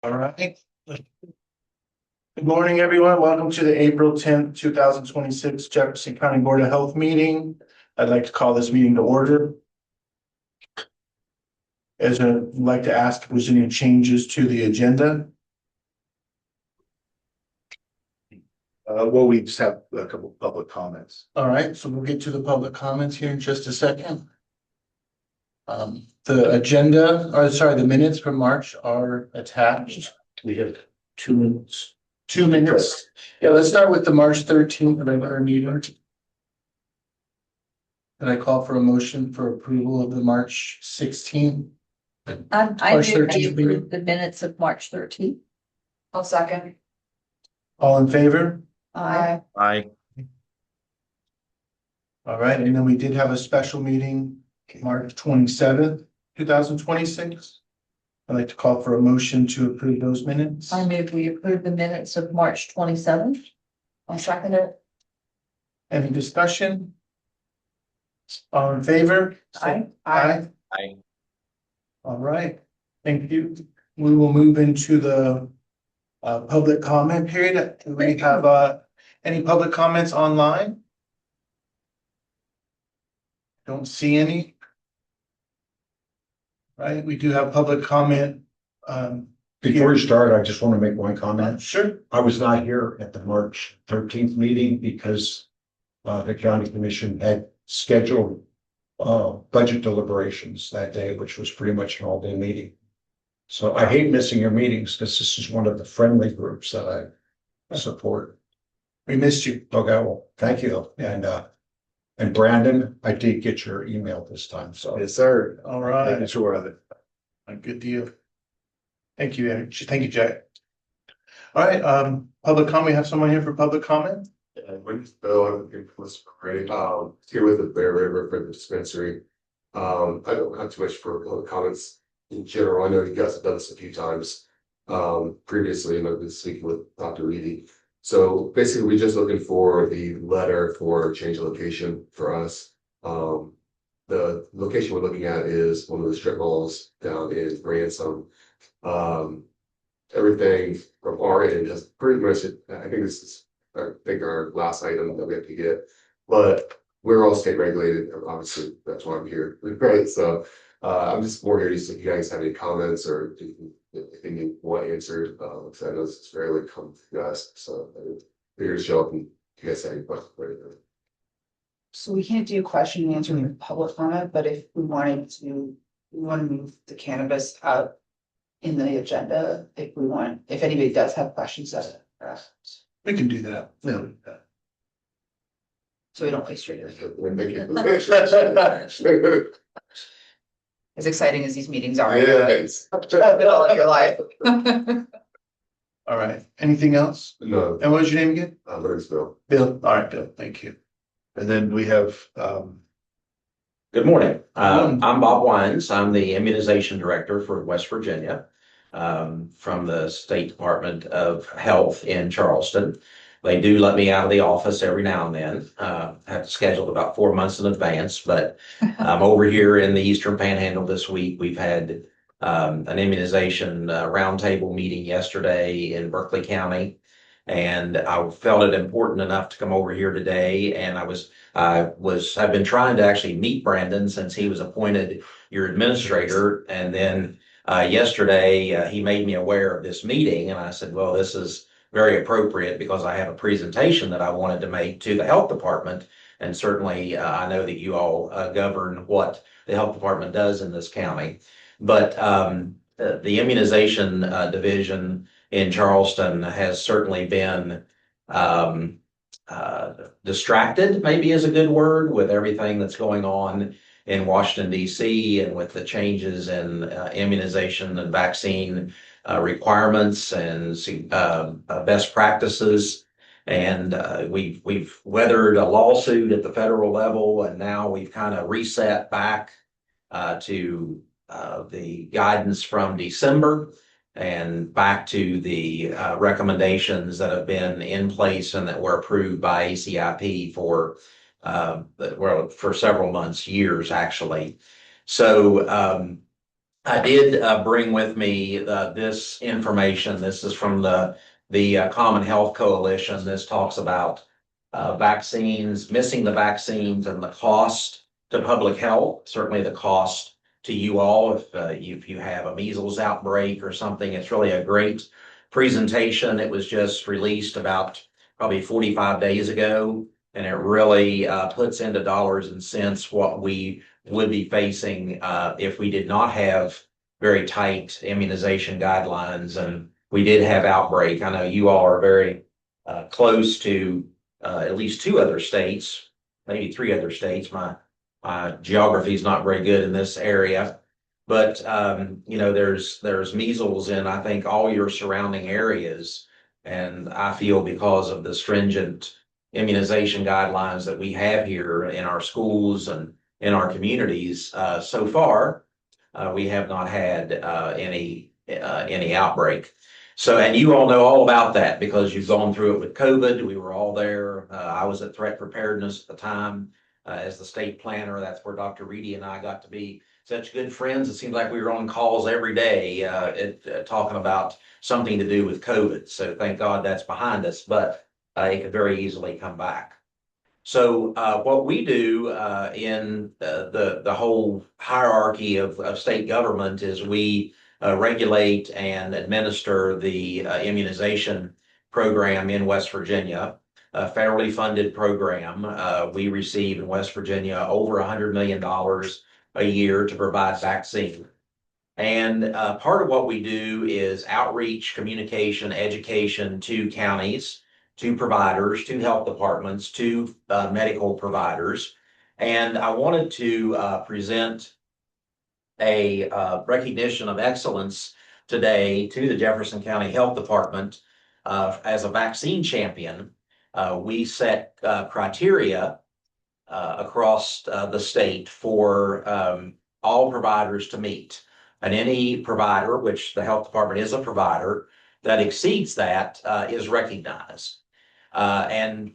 All right. Good morning, everyone. Welcome to the April 10th, 2026 Jefferson County Board of Health meeting. I'd like to call this meeting to order. I'd like to ask if there's any changes to the agenda. Well, we just have a couple of public comments. All right, so we'll get to the public comments here in just a second. The agenda, or sorry, the minutes from March are attached. We have 2 minutes. 2 minutes. Yeah, let's start with the March 13th regular meeting. And I call for a motion for approval of the March 16th. I March do 13th meeting. approve the minutes of March 13th. I'll second. All in favor? I Aye. All right, and then we did have a special meeting, March 27th, 2026. I'd like to call for a motion to approve those minutes. move we approve the minutes of March 27th. I'll second it. Any discussion? All in favor? Aye. Aye. Aye. All right, thank you. We will move into the public comment period. Do we have any public comments online? Don't see any. Right, we do have public comment. Before you start, I just want to make one comment. Sure. I was not here at the March 13th meeting because the county commission had scheduled budget deliberations that day, which was pretty much an all-day meeting. So I hate missing your meetings because this is one of the friendly groups that I support. We missed you. Okay, well, thank you. And Brandon, I did get your email this time, so. Yes, sir. All right. Making sure of it. A good deal. Thank you, Eric. Thank you, Jack. All right, public comment, we have someone here for public comment? My name's Bill, I'm in Ray, here with the Bear River for the dispensary. I don't have too much for public comments in general. I know you guys have done this a few times previously, and I've been speaking with Dr. Reedy. So basically, we're just looking for the letter for change of location for us. The location we're looking at is one of the strip malls down in Ransom. Everything from our end has pretty much, I think this is, I think our last item that we have to get, but we're all state regulated, obviously, that's why I'm here, right? So I'm just more here to see if you guys have any comments or anything you want answered, because I know this is fairly common to you guys, so I'm here to show up and if you guys have any questions. So we can't do question and answer with public comment, but if we wanted to, we want to move the cannabis out in the agenda, if anybody does have questions, We can do that. No. so we don't waste your time. Thank you. As exciting as these meetings are. Yes. All of your life. All right, anything else? No, And what was your name again? my name's Bill. Bill. All right, Bill, thank you. And then we have, Good morning. I'm Bob Wines. I'm the immunization director for West Virginia from the State Department of Health in Charleston. They do let me out of the office every now and then. I have to schedule about 4 months in advance, but I'm over here in the Eastern Panhandle this week. We've had an immunization roundtable meeting yesterday in Berkeley County. And I felt it important enough to come over here today. And I've been trying to actually meet Brandon since he was appointed your administrator. And then yesterday he made me aware of this meeting. And I said, well, this is very appropriate because I have a presentation that I wanted to make to the health department. And certainly I know that you all govern what the health department does in this county. But the immunization division in Charleston has certainly been distracted, maybe is a good word, with everything that's going on in Washington, D.C. and with the changes in immunization and vaccine requirements and best practices. And we've weathered a lawsuit at the federal level, and now we've kind of reset back to the guidance from December and back to the recommendations that have been in place and that were approved by ACIP for several months, years actually. So I did bring with me this information. This is from the Common Health Coalition. This talks about vaccines, missing the vaccines, and the cost to public health. Certainly, the cost to you all if you have a measles outbreak or something. It's really a great presentation. It was just released about probably 45 days ago, and it really puts into dollars and cents what we would be facing if we did not have very tight immunization guidelines and we did have outbreak. I know you all are very close to at least two other states, maybe three other states. My geography is not very good in this area, but there's measles in I think all your surrounding areas, and I feel because of the stringent immunization guidelines that we have here in our schools and in our communities. So far, we have not had any outbreak. So, and you all know all about that because you've gone through it with COVID. We were all there. I was at threat preparedness at the time as the state planner. That's where Dr. Reedy and I got to be such good friends. It seemed like we were on calls every day talking about something to do with COVID. So thank God that's behind us, but it could very easily come back. So what we do in the whole hierarchy of state government is we regulate and administer the immunization program in West Virginia, a federally funded program. We receive in West Virginia over $100 million a year to provide vaccine. And part of what we do is outreach, communication, education to counties, to providers, to health departments, to medical providers. And I wanted to present a recognition of excellence today to the Jefferson County Health Department as a vaccine champion. We set criteria across the state for all providers to meet. And any provider, which the health department is a provider, that exceeds that is recognized. And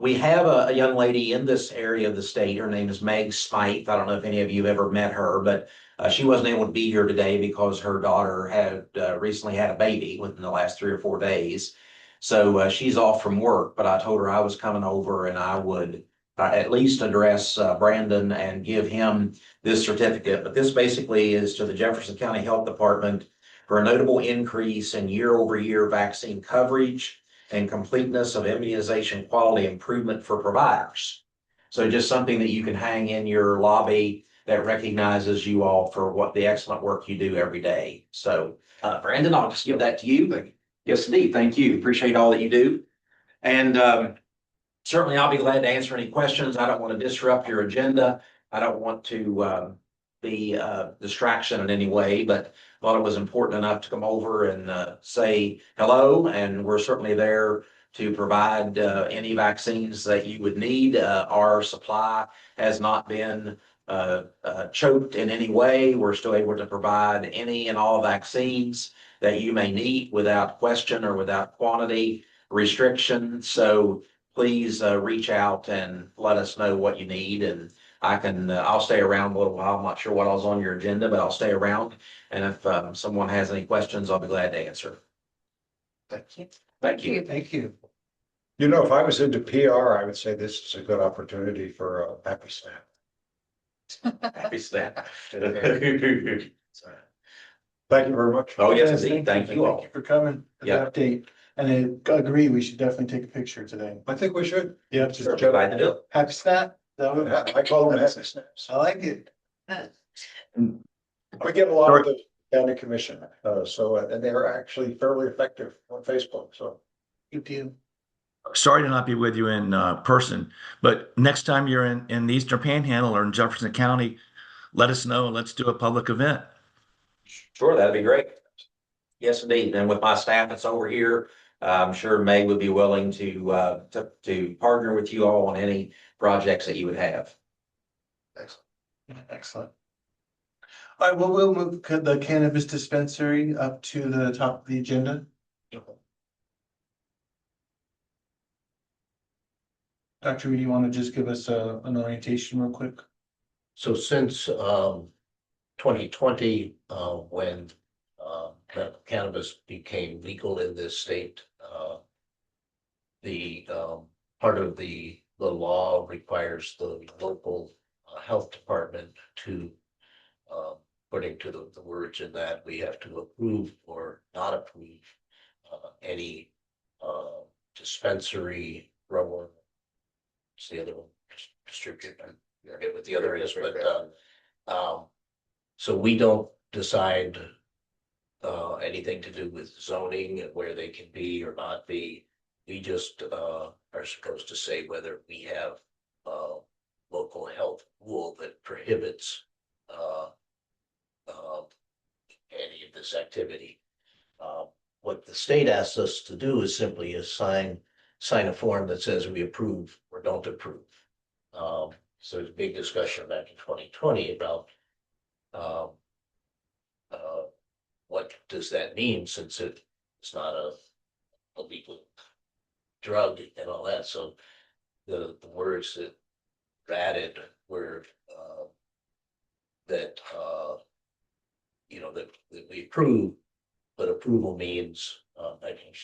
we have a young lady in this area of the state. Her name is Meg Smythe. I don't know if any of you have ever met her, but she wasn't able to be here today because her daughter had recently had a baby within the last 3 or 4 days. So she's off from work, but I told her I was coming over and I would at least address Brandon and give him this certificate. But this basically is to the Jefferson County Health Department for a notable increase in year-over-year vaccine coverage and completeness of immunization quality improvement for providers. So just something that you can hang in your lobby that recognizes you all for what the excellent work you do every day. So Brandon, I'll just give that to you. Yes, indeed. Thank you. Appreciate all that you do. And certainly I'll be glad to answer any questions. I don't want to disrupt your agenda. I don't want to be a distraction in any way, but thought it was important enough to come over and say hello. And we're certainly there to provide any vaccines that you would need. Our supply has not been choked in any way. We're still able to provide any and all vaccines that you may need without question or without quantity restriction. So please reach out and let us know what you need. And I'll stay around a little while. I'm not sure what else on your agenda, but I'll stay around. And if someone has any questions, I'll be glad to answer. Thank you. Thank you. Thank you. You know, if I was into PR, I would say this is a good opportunity for a happy snap. Happy snap. Thank you very much. Oh, yes, indeed. Thank you all. Thank you for coming. For the Yeah. update. And I agree, we should definitely take a picture today. I think we should. Yeah, Sure, just glad to do it. happy snap. That would- I call them happy snaps. I like it. We get a lot of the county commission, and they're actually fairly effective on Facebook, so. Good deal. Sorry to not be with you in person, but next time you're in the Eastern Panhandle or in Jefferson County, let us know and let's do a public event. Sure, that'd be great. Yes, indeed. And with my staff that's over here, I'm sure Meg would be willing to partner with you all on any projects that you would have. Excellent. All right, well, we'll move the cannabis dispensary up to the top of the agenda. Dr. Reedy, you want to just give us an orientation real quick? So since 2020, when medical cannabis became legal in this state, the part of the law requires the local health department to, according to the words in that, we have to approve or not approve any dispensary, rubber. What's the other one? Distributor. I forget what the other is, but so we don't decide anything to do with zoning and where they can be or not be. We just are supposed to say whether we have a local health rule that prohibits any of this activity. What the state asks us to do is simply sign a form that says we approve or don't approve. So there's a big discussion back in 2020 about what does that mean, since it's not a legal drug and all that. So the words that were added were that that we approve, but approval means I think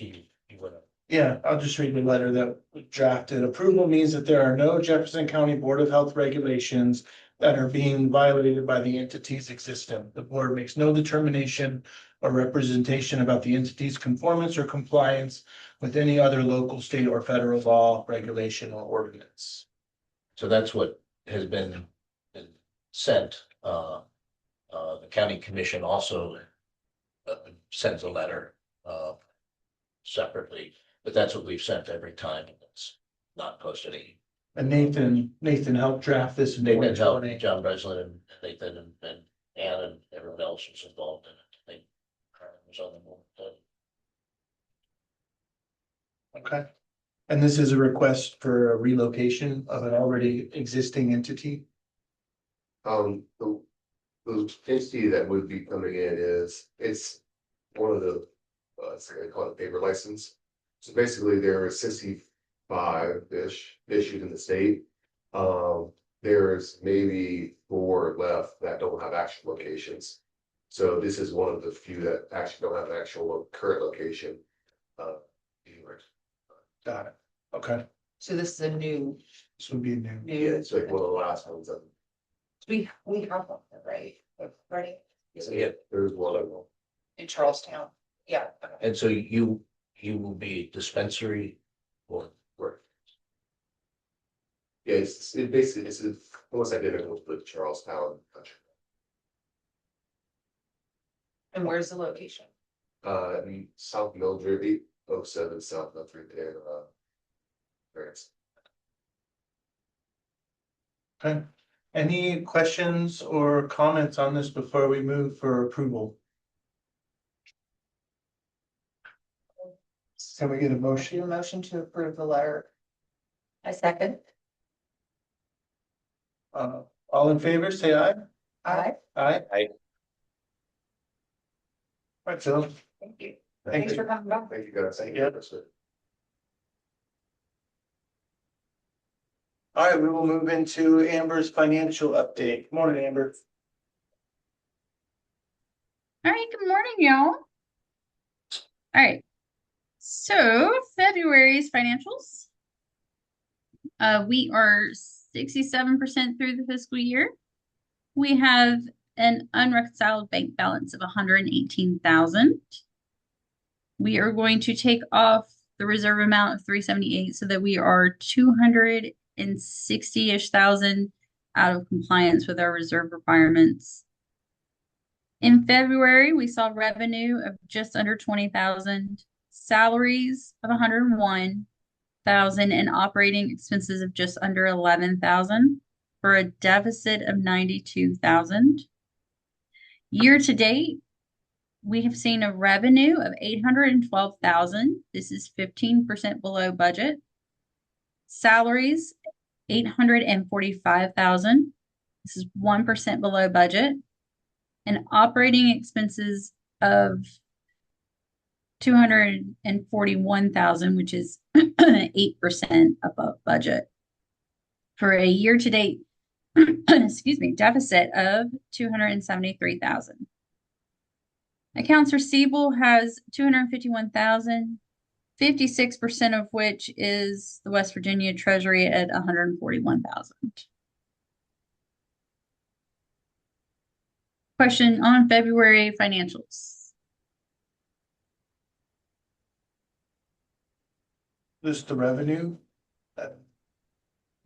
you want to. Yeah, I'll just read the letter that we drafted. Approval means that there are no Jefferson County Board of Health regulations that are being violated by the entities existing. The board makes no determination or representation about the entity's conformance or compliance with any other local, state, or federal law, regulation, or ordinance. So that's what has been sent. The county commission also sends a letter separately, but that's what we've sent every time. It's not posted. And Nathan helped draft this in Nathan helped, 2020. John Breslin and Nathan and Ann and everyone else was involved in it. I think Karen was on the board. Okay. And this is a request for a relocation of an already existing entity? The entity that would be coming in it's one of the, they call it a paper license. So basically there are 65-ish issued in the state. There's maybe 4 left that don't have actual locations. So this is one of the few that actually don't have an actual current location. Got it. Okay, So this is a new, this would be new. Yeah, it's like one of the last ones. we have one, right? Right, Yeah. There's one of them. in Charlestown, yeah. Okay. And so you will be dispensary or Yeah, it basically it's almost identical to the Charlestown country. And where's the location? In South Mildred, 807 South Mildred there, France. Okay, any questions or comments on this before we move for approval? Can we get a Do motion? a motion to approve the letter. I second. All in favor, say aye. Aye. Aye. Aye. Right, Phil. Thank you. Thank Thanks you. for coming back. Thank you guys. Thank Yeah. you. All right, we will move into Amber's financial update. Morning, Amber. All right, good morning, y'all. All right, so February's financials. We are 67% through the fiscal year. We have an unreconciled bank balance of 118,000. We are going to take off the reserve amount of 378 so that we are 260-ish thousand out of compliance with our reserve requirements. In February, we saw revenue of just under 20,000, salaries of 101,000, and operating expenses of just under 11,000 for a deficit of 92,000. Year to date, we have seen a revenue of 812,000. This is 15% below budget. Salaries, 845,000. This is 1% below budget. And operating expenses of 241,000, which is 8% above budget. For a year-to-date excuse me, deficit of 273,000. Accounts receivable has 251,000, 56% of which is the West Virginia Treasury at 141,000. Question on February financials. This is the revenue. Uh,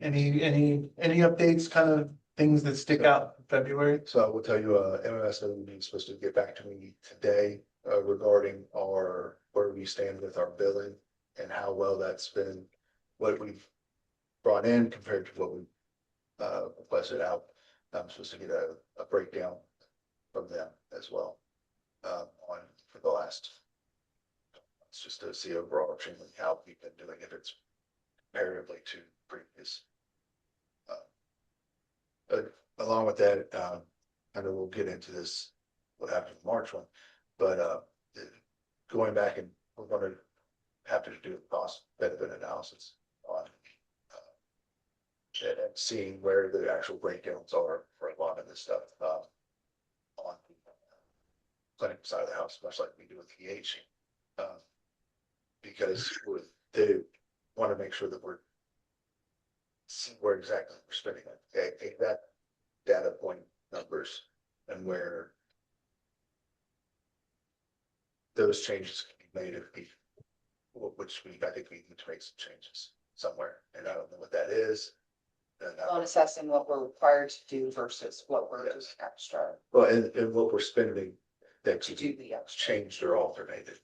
any updates, kind of things that stick out in February? So I will tell you, MMSW is supposed to get back to me today, regarding where we stand with our billing and how well that's been, what we've brought in compared to what we requested out. I'm supposed to get a breakdown from them as well, on for the last. It's just to see overall how we've been doing, if it's comparatively to previous. But along with that, I know we'll get into this, what happened in March one, but going back, and we're gonna have to do a cost benefit analysis on and seeing where the actual breakdowns are for a lot of this stuff, on the clinic side of the house, much like we do with EH. Because they want to make sure that we're see where exactly we're spending it, that data point numbers, and where those changes can be made if I think we need to make some changes somewhere, and I don't know what that is. And On assessing what we're required to do versus what we're doing extra well, and what we're spending that to could do be the extra. changed or alternated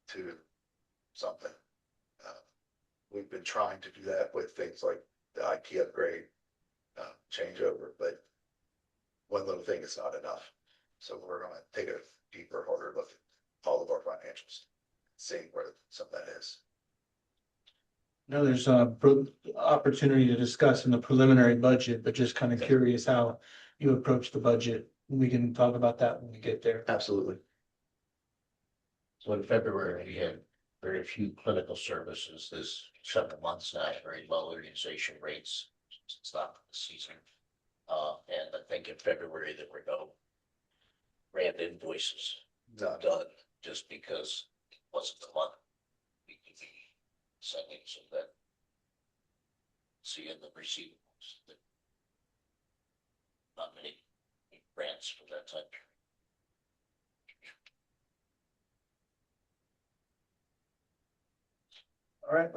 to something. We've been trying to do that with things like the IT upgrade, changeover, but one little thing is not enough. So we're gonna take a deeper, harder look at all of our financials, seeing where some of that is. No, there's a opportunity to discuss in the preliminary budget, but just kind of curious how you approach the budget. We can talk about that when we get there. Absolutely. So in February, we had very few clinical services. This several months now, very low utilization rates. It's not the season. And I think in February there were no brand invoices Done. done just because it wasn't the month. We could be sending so that see in the receivables that not many grants for that type. All right,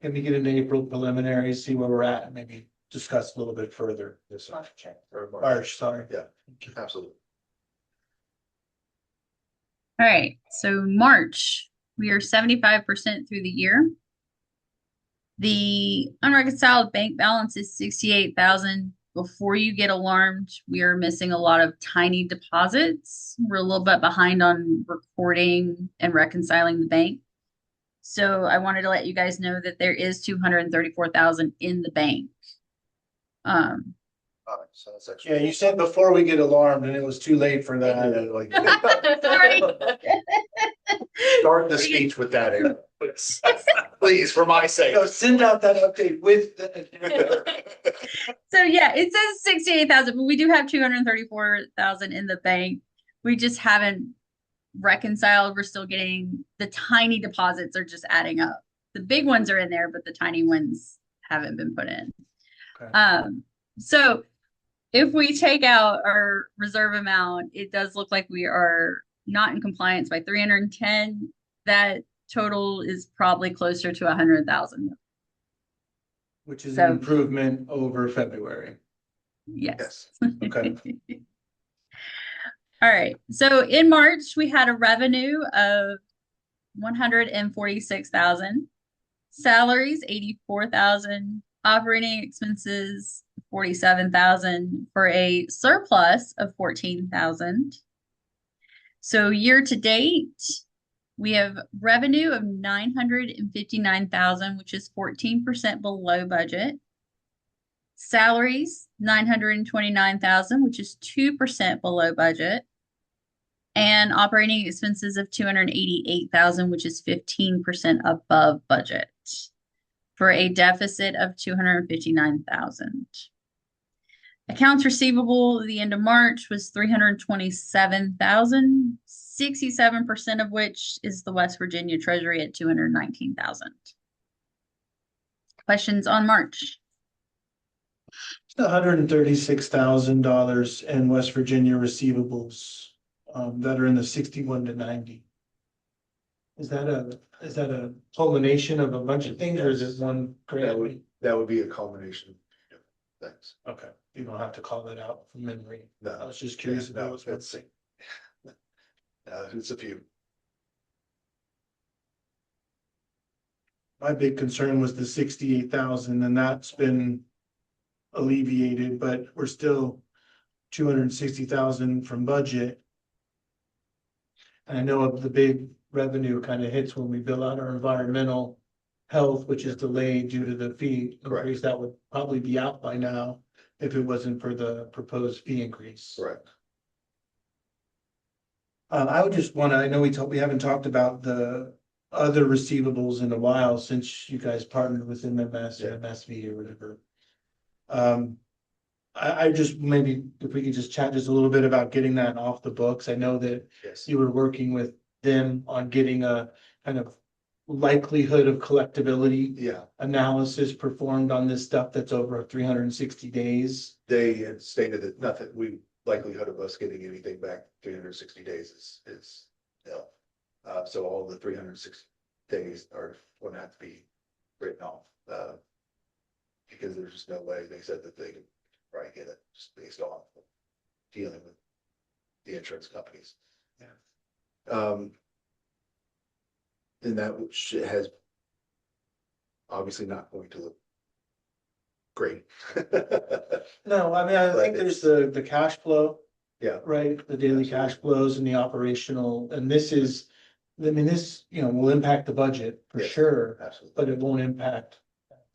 can we get into April preliminaries, see where we're at, and maybe discuss a little bit further. Yes, sir. March check. Or March, sorry. Yeah, absolutely. All right, so March, we are 75% through the year. The unreconciled bank balance is 68,000. Before you get alarmed, we are missing a lot of tiny deposits. We're a little bit behind on recording and reconciling the bank. So I wanted to let you guys know that there is 234,000 in the bank. All right, so that's actually. Yeah, you said before we get alarmed, and it was too late for that. Like, Sorry. start the speech with that, Aaron. Please, for my sake. So send out that update with the. So yeah, it says 68,000, but we do have 234,000 in the bank. We just haven't reconciled. We're still getting the tiny deposits are just adding up. The big ones are in there, but the tiny ones haven't been put in. Okay. So if we take out our reserve amount, it does look like we are not in compliance by 310. That total is probably closer to 100,000. Which is So- an improvement over February. Yes. Okay. All right. So in March, we had a revenue of 146,000, salaries 84,000, operating expenses 47,000 for a surplus of 14,000. So year to date, we have revenue of 959,000, which is 14% below budget. Salaries 929,000, which is 2% below budget. And operating expenses of 288,000, which is 15% above budget, for a deficit of 259,000. Accounts receivable at the end of March was 327,000, 67% of which is the West Virginia Treasury at 219,000. Questions on March? $136,000 in West Virginia receivables that are in the 61 to 90. Is that a culmination of a bunch of things, or is it one correctly? That would be a culmination. Thanks. Okay, you don't have to call that out from memory. No, I was just curious if yeah, that no, was one it's- thing. It's a few. My big concern was the 68,000, and that's been alleviated, but we're still 260,000 from budget. And I know of the big revenue kind of hits when we bill out our environmental health, which is delayed due to the fee Correct. increase. That would probably be out by now if it wasn't for the proposed fee increase. Correct. I would just wanna, I know we haven't talked about the other receivables in a while since you guys partnered with MMS or MSV or whatever. I just maybe if we could just chat just a little bit about getting that off the books. I know that Yes. you were working with them on getting a kind of likelihood of collectability Yeah, analysis performed on this stuff that's over 360 days. they had stated that nothing, likelihood of us getting anything back 360 days is nil. So all the 360 days are going to have to be written off. Because there's just no way they said that they could probably get it just based on dealing with the insurance companies. Yeah. And that which has obviously not going to look great. No, I mean, I But think there's the cash flow. Yeah. Right, the daily cash flows and the operational, and this is, I mean, this, will impact the budget for Yes. sure, Absolutely. but it won't impact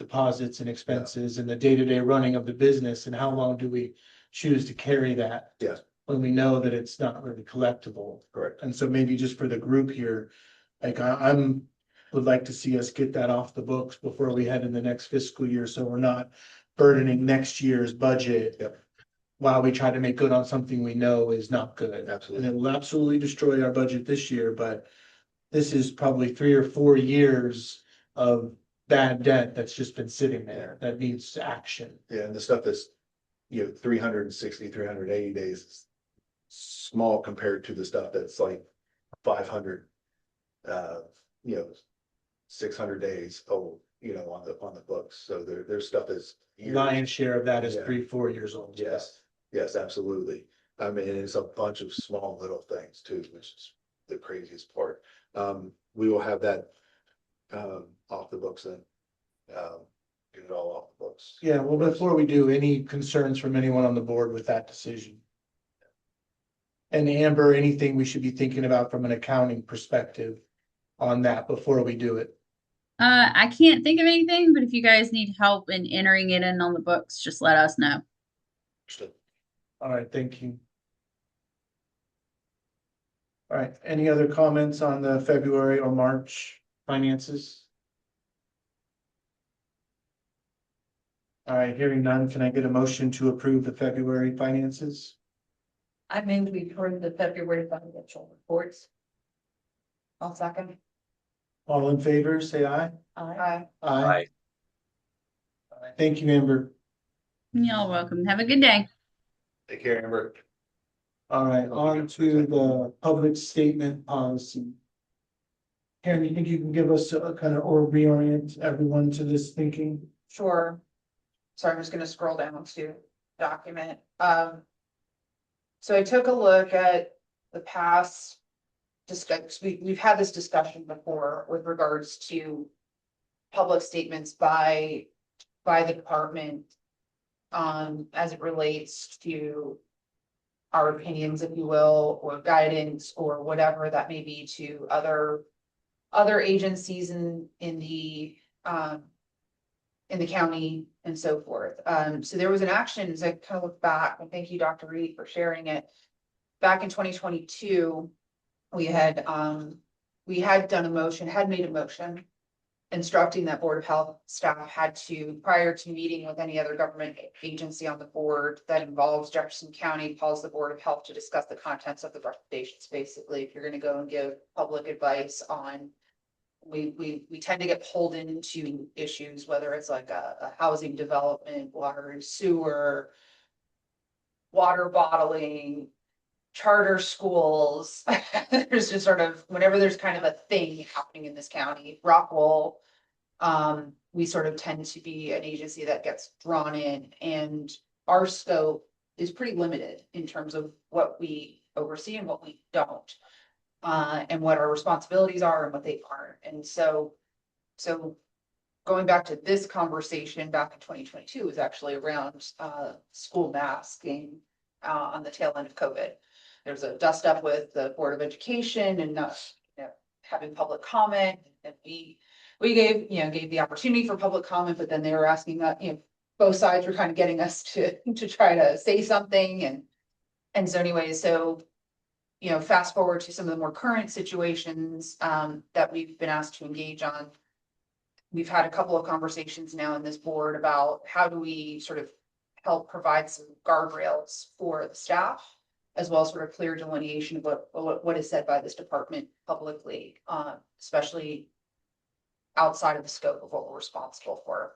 deposits and expenses and the day-to-day running of the business, and how long do we choose to carry that? Yes. When we know that it's not really collectible. Correct. And so maybe just for the group here, like would like to see us get that off the books before we head in the next fiscal year, so we're not burdening next year's budget. Yep. While we try to make good on something we know is not good. Absolutely. And it will absolutely destroy our budget this year, but this is probably 3 or 4 years of bad debt that's just been sitting there that needs action. Yeah, and the stuff that's, 360, 380 days is small compared to the stuff that's like 500, 600 days old, on the books. So there's stuff that's years. Lion's share of that is Yeah. 3-4 years old. Yes, absolutely. I mean, it's a bunch of small little things too, which is the craziest part. We will have that off the books then. Get it all off the books. Yeah, well, before we do, any concerns from anyone on the board with that decision? And Amber, anything we should be thinking about from an accounting perspective on that before we do it? I can't think of anything, but if you guys need help in entering it in on the books, just let us know. Understood. All right, thank you. All right, any other comments on the February or March finances? All right, hearing none, can I get a motion to approve the February finances? I move we approve the February financial reports. I'll second. All in favor, say aye. Aye. Aye. All right, thank you, Amber. Y'all welcome. Have a good day. Take care, Amber. All right, on to the public statement policy. Karen, you think you can give us a kind of, or reorient everyone to this thinking? Sure. So I'm just gonna scroll down to document. So I took a look at the past we've had this discussion before with regards to public statements by the department as it relates to our opinions, if you will, or guidance or whatever that may be to other agencies in the county and so forth. So there was an action as I kind of look back, and thank you, Dr. Reed, for sharing it. Back in 2022, we had made a motion instructing that Board of Health staff had to, prior to meeting with any other government agency on the board that involves Jefferson County, calls the Board of Health to discuss the contents of the recommendations. Basically, if you're gonna go and give public advice on, we tend to get pulled into issues, whether it's like a housing development, water and sewer, water bottling, charter schools. There's just sort of, whenever there's kind of a thing happening in this county, Rockwool, we sort of tend to be an agency that gets drawn in, and our scope is pretty limited in terms of what we oversee and what we don't, and what our responsibilities are and what they aren't. And so going back to this conversation back in 2022 was actually around school masking on the tail end of COVID. There's a dust up with the Board of Education and not, having public comment, and we gave the opportunity for public comment, but then they were asking that, both sides were kind of getting us to try to say something, and so anyways, so fast forward to some of the more current situations that we've been asked to engage on. We've had a couple of conversations now in this board about how do we sort of help provide some guardrails for the staff, as well as sort of clear delineation of what is said by this department publicly, especially outside of the scope of what we're responsible for.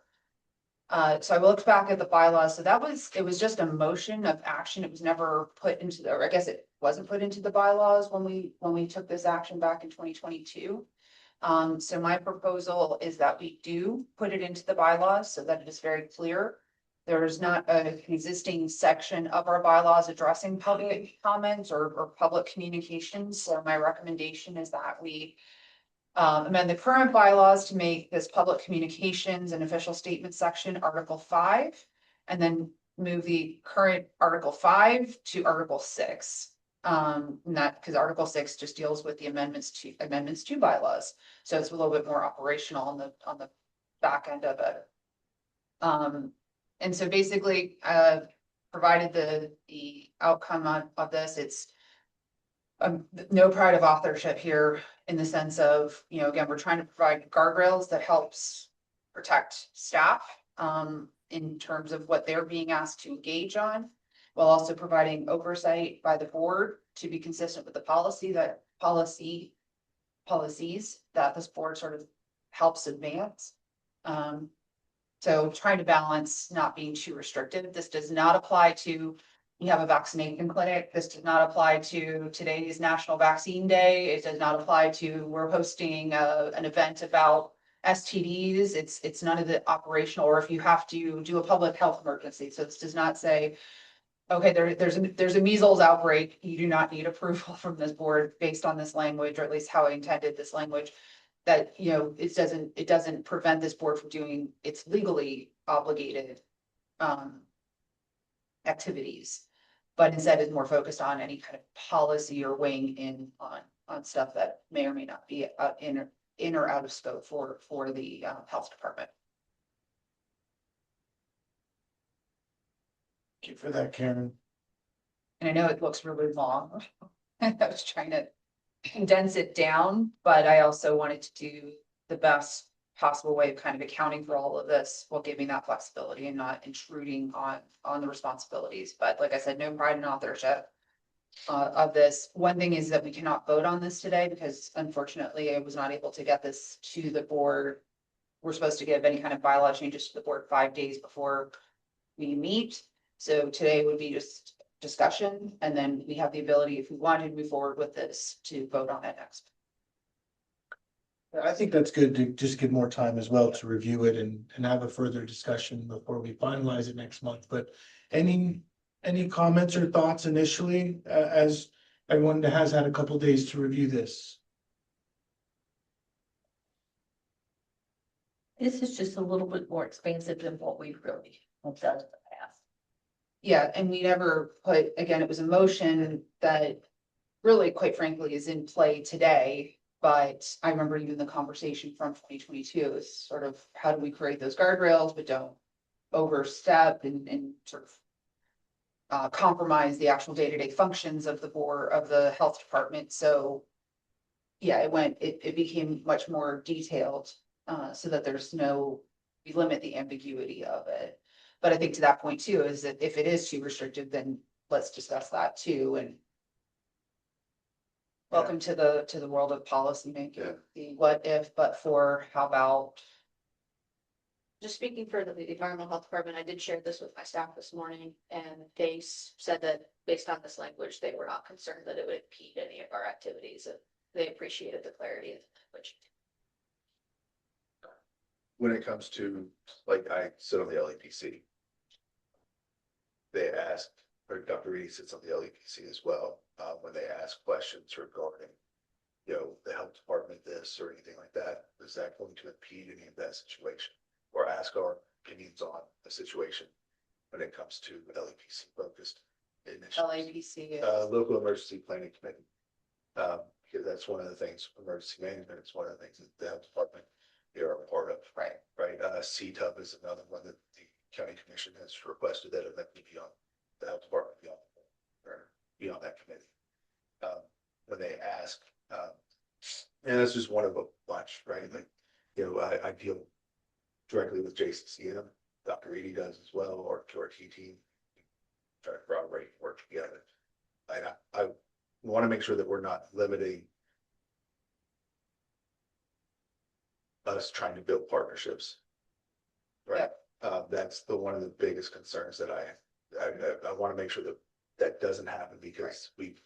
So I looked back at the bylaws. So it was just a motion of action. It was never put into or I guess it wasn't put into the bylaws when we took this action back in 2022. So my proposal is that we do put it into the bylaws so that it is very clear. There is not an existing section of our bylaws addressing public comments or public communications. So my recommendation is that we amend the current bylaws to make this public communications and official statement section Article 5, and then move the current Article 5 to Article 6. And that because Article 6 just deals with the amendments to bylaws. So it's a little bit more operational on the back end of it. And so basically, provided the outcome of this, it's no pride of authorship here in the sense of, again, we're trying to provide guardrails that helps protect staff in terms of what they're being asked to engage on, while also providing oversight by the board to be consistent with the policies that this board sort of helps advance. So trying to balance not being too restrictive. This does not apply to, we have a vaccination clinic. This does not apply to today's National Vaccine Day. It does not apply to, we're hosting an event about STDs. It's none of the operational, or if you have to do a public health emergency. So this does not say, okay, there's a measles outbreak. You do not need approval from this board based on this language, or at least how I intended this language. That, it doesn't prevent this board from doing its legally obligated activities, but instead is more focused on any kind of policy or weighing in on stuff that may or may not be in or out of scope for the health department. Thank you for that, Karen. And I know it looks really long. I was trying to condense it down, but I also wanted to do the best possible way of kind of accounting for all of this while giving that flexibility and not intruding on the responsibilities. But like I said, no pride in authorship of this. One thing is that we cannot vote on this today because unfortunately I was not able to get this to the board. We're supposed to give any kind of bylaw changes to the board 5 days before we meet. So today would be just discussion, and then we have the ability, if we wanted to move forward with this, to vote on it next. I think that's good to just give more time as well to review it and have a further discussion before we finalize it next month. But any comments or thoughts initially, as everyone has had a couple days to review this? This is just a little bit more expansive than what we've really done in the past. Yeah, and we never put, again, it was a motion that really, quite frankly, is in play today. But I remember even the conversation from 2022 is sort of how do we create those guardrails, but don't overstep and sort of compromise the actual day-to-day functions of the board, of the health department. So yeah, it became much more detailed so that we limit the ambiguity of it. But I think to that point too, is that if it is too restrictive, then let's discuss that too, and welcome to the world of policy making. Yeah. The what if, but for, how about, Just speaking for the environmental health department, I did share this with my staff this morning, and they said that based on this language, they were not concerned that it would impede any of our activities, and they appreciated the clarity of the language. When it comes to, like, I sit on the LEPC. They asked, or Dr. Reedy sits on the LEPC as well, when they ask questions regarding, the health department, this or anything like that, is that going to impede any of that situation? Or ask our opinions on the situation when it comes to LEPC focused initiatives? LAPC? Local Emergency Planning Committee. Because that's one of the things, emergency management is one of the things that the health department are a part of. Right. Right, CTUB is another one that the county commission has requested that it be on the health department, be on that committee. When they ask, and that's just one of a bunch, right? Like, I deal directly with JCCM, Dr. Reedy does as well, or QRT team. Try to corroborate, work together. I want to make sure that we're not limiting us trying to build partnerships. Right. That's one of the biggest concerns that I want to make sure that that doesn't happen, because we've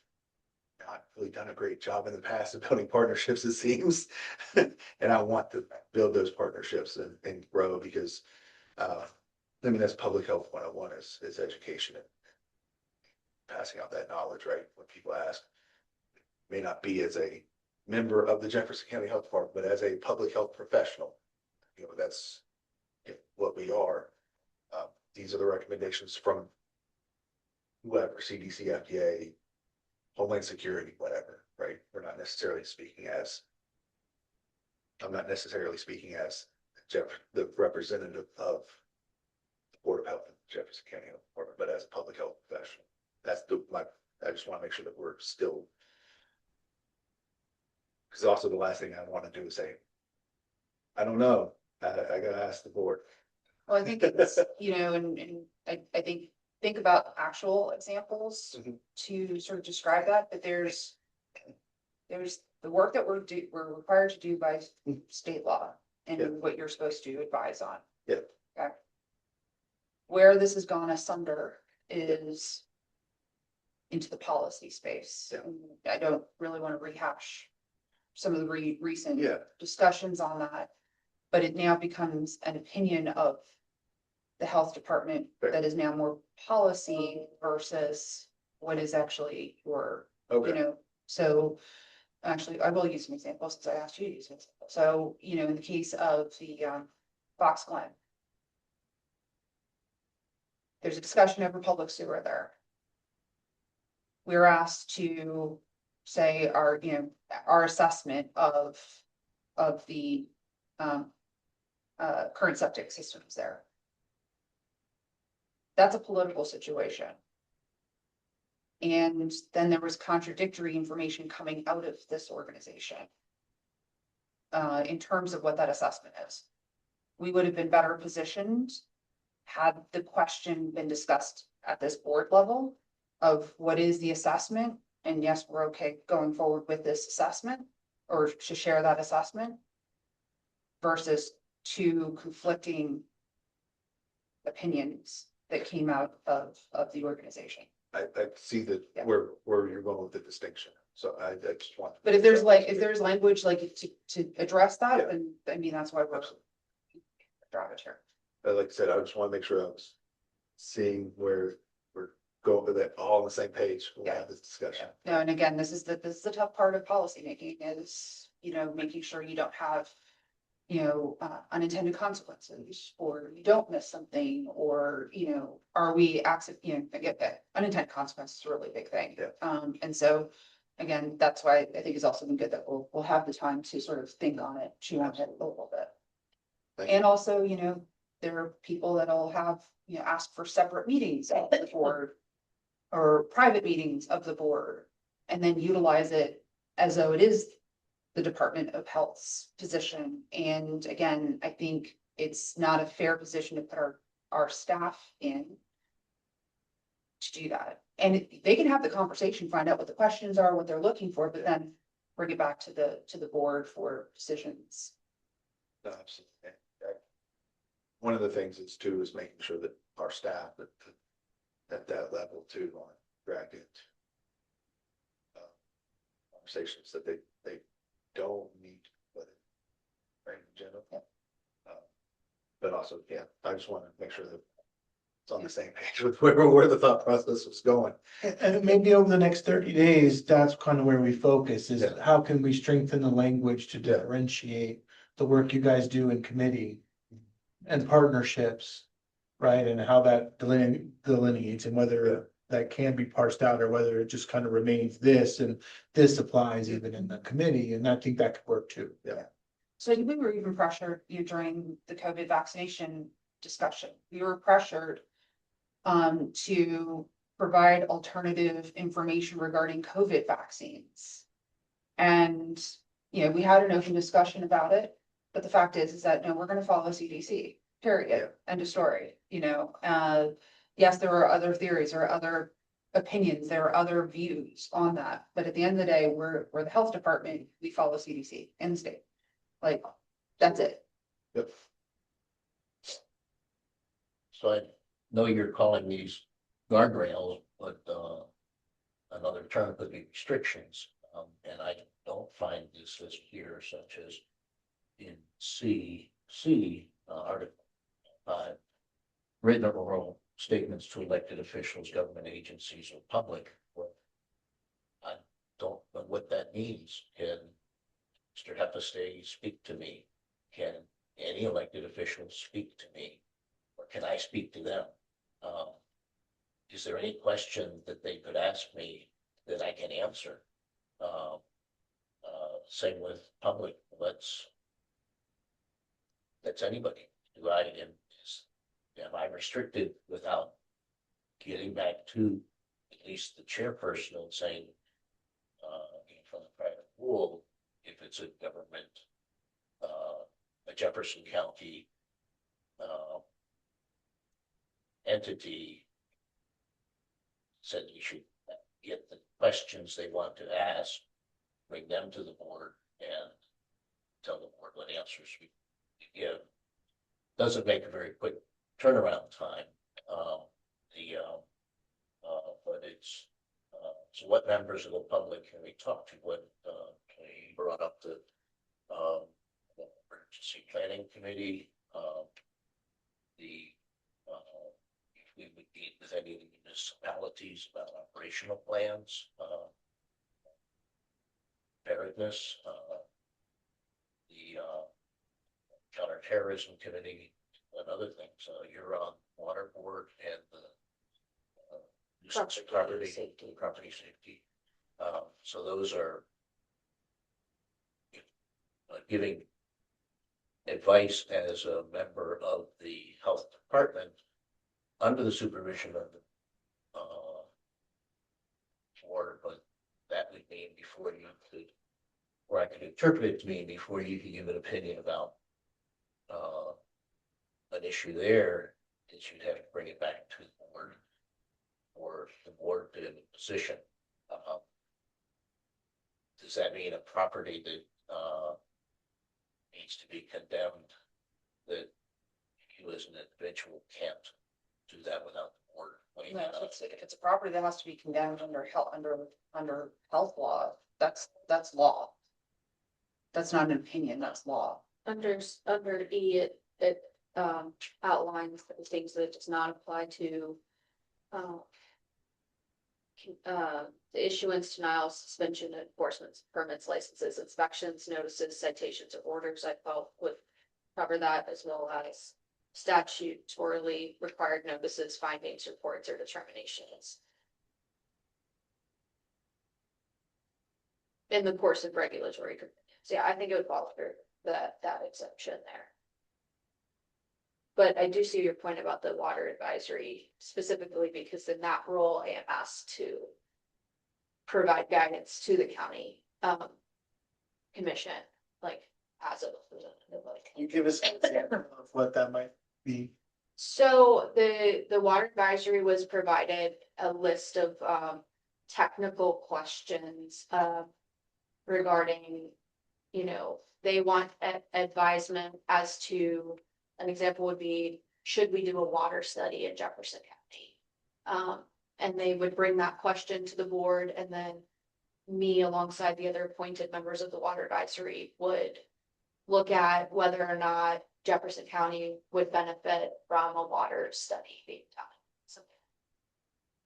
not really done a great job in the past of building partnerships, it seems. And I want to build those partnerships and grow, because that's public health 101 is education and passing out that knowledge, right? When people ask, may not be as a member of the Jefferson County Health Department, but as a public health professional, that's what we are. These are the recommendations from whoever, CDC, FDA, Homeland Security, whatever, right? I'm not necessarily speaking as the representative of the Board of Health in Jefferson County Health Department, but as a public health professional. I just want to make sure that we're still, because also the last thing I want to do is say, I don't know, I gotta ask the board. Well, I think it's, and I think about actual examples Mhm. to sort of describe that, but there's the work that we're required to do by state law and Yeah. what you're supposed to advise on. Yeah. Okay. Where this has gone asunder is into the policy space. Yeah. And I don't really want to rehash some of the recent Yeah. discussions on that, but it now becomes an opinion of the health department Right. that is now more policy versus what is actually your, Okay. so actually, I will use some examples since I asked you to use it. So, in the case of the Fox Glen, there's a discussion over public sewer there. We're asked to say our assessment of the current septic systems there. That's a political situation. And then there was contradictory information coming out of this organization in terms of what that assessment is. We would have been better positioned had the question been discussed at this board level of what is the assessment, and yes, we're okay going forward with this assessment or to share that assessment versus two conflicting opinions that came out of the organization. I see that Yeah. where you're going with the distinction, so I just want. But if there's language like to address that, Yeah. then that's why we're Absolutely. driving it here. Like I said, I just want to make sure I was seeing where we're going with it, all on the same page when we have this discussion. No, and again, this is the tough part of policymaking is, making sure you don't have, unintended consequences, or you don't miss something, or, are we I get that unintended consequences is a really big thing. Yeah. And so, again, that's why I think it's also been good that we'll have the time to sort of think on it, chew on it a little bit. Thank you. And also, there are people that'll have, ask for separate meetings of the board or private meetings of the board, and then utilize it as though it is the Department of Health's position. And again, I think it's not a fair position to put our staff in to do that. And they can have the conversation, find out what the questions are, what they're looking for, but then bring it back to the board for decisions. No, absolutely. One of the things is too, is making sure that our staff at that level too, aren't dragged into conversations that they don't need, but right in general. But also, yeah, I just want to make sure that it's on the same page with where the thought process was going. And maybe over the next 30 days, that's kind of where we focus is Yeah. how can we strengthen the language to Yeah. differentiate the work you guys do in committee and partnerships, right? And how that delineates and whether that can be parsed out or whether it just kind of remains this and this applies even in the committee. And I think that could work too. Yeah. So we were even pressured, during the COVID vaccination discussion, we were pressured to provide alternative information regarding COVID vaccines. And, we had an open discussion about it, but the fact is that, no, we're gonna follow CDC, period, Yeah. end of story, yes, there are other theories, there are other opinions, there are other views on that, but at the end of the day, we're the health department, we follow CDC in the state. Like, that's it. Yep. So I know you're calling these guardrails, but another term could be restrictions. And I don't find this listed here, such as in C, Article 5, written or oral statements to elected officials, government agencies, or public. Well, I don't know what that means. Can Mr. Hepestay speak to me? Can any elected official speak to me? Or can I speak to them? Is there any question that they could ask me that I can answer? Same with public. That's anybody. Am I restricted without getting back to at least the chairperson and saying, from the private pool, if it's a government, a Jefferson County entity, said you should get the questions they want to ask, bring them to the board, and tell the board what answers we give. Doesn't make a very quick turnaround time. But it's so what members of the public can we talk to? What we brought up the emergency planning committee, if we would meet with any of the municipalities about operational plans, preparedness, the counterterrorism committee, and other things. You're on water board and the nuisance property safety. So those are giving advice as a member of the health department under the supervision of the board, but that would mean before you could, or I could interpret it to mean before you could give an opinion about an issue there, is you'd have to bring it back to the board or the board to the position. Does that mean a property that needs to be condemned, that you as an individual can't do that without the board? No, if it's a property that has to be condemned under health law, that's law. That's not an opinion, that's law. Under E, it outlines the things that it does not apply to. The issuance, denial, suspension, enforcement, permits, licenses, inspections, notices, citations, or orders. I thought would cover that, as well as statutorily required notices, findings, reports, or determinations in the course of regulatory. So yeah, I think it would fall under that exception there. But I do see your point about the water advisory, specifically because in that role, I am asked to provide guidance to the county. commission, like as a representative. Can you give us an example of what that might be? So the water advisory was provided a list of technical questions regarding, they want advisement as to, an example would be, should we do a water study in Jefferson County? And they would bring that question to the board, and then me alongside the other appointed members of the water advisory would look at whether or not Jefferson County would benefit from a water study being done.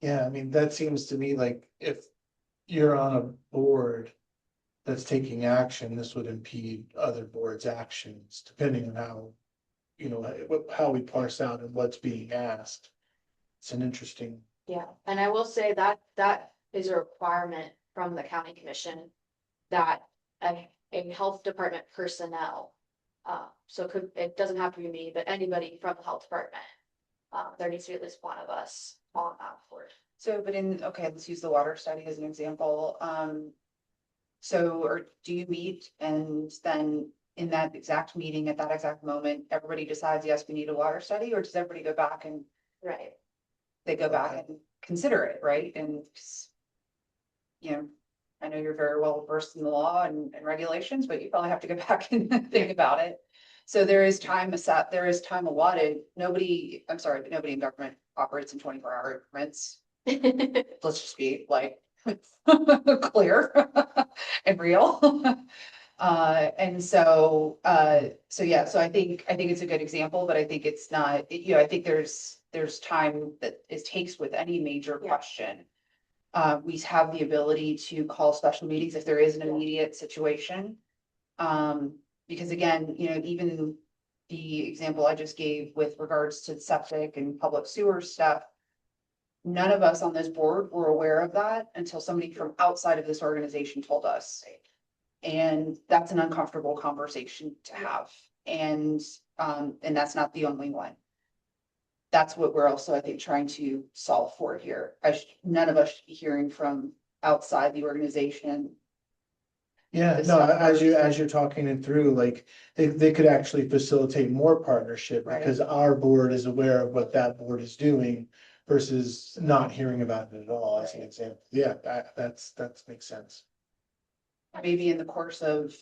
Yeah, I mean, that seems to me like if you're on a board that's taking action, this would impede other boards' actions, depending on how, how we parse out and what's being asked. It's an interesting. Yeah, and I will say that that is a requirement from the county commission that a health department personnel, so it doesn't have to be me, but anybody from the health department, there needs to be at least one of us on that board. So, but okay, let's use the water study as an example. Or do you meet and then in that exact meeting, at that exact moment, everybody decides, yes, we need a water study, or does everybody go back and Right. they go back and consider it, right? And, I know you're very well versed in the law and regulations, but you probably have to go back and think about it. So there is time allotted. Nobody in government operates in 24-hour increments. Let's just be like clear and real. So I think it's a good example, but I think it's not, I think there's time that it takes with any major question. We have the ability to call special meetings if there is an immediate situation. Because again, even the example I just gave with regards to septic and public sewer stuff, none of us on this board were aware of that until somebody from outside of this organization told us. And that's an uncomfortable conversation to have. And that's not the only one. That's what we're also, I think, trying to solve for here. None of us should be hearing from outside the organization. Yeah, no, as you're talking it through, like, they could actually facilitate more partnership Right. because our board is aware of what that board is doing versus not hearing about it at all, as an example. Yeah, that makes sense. Maybe in the course of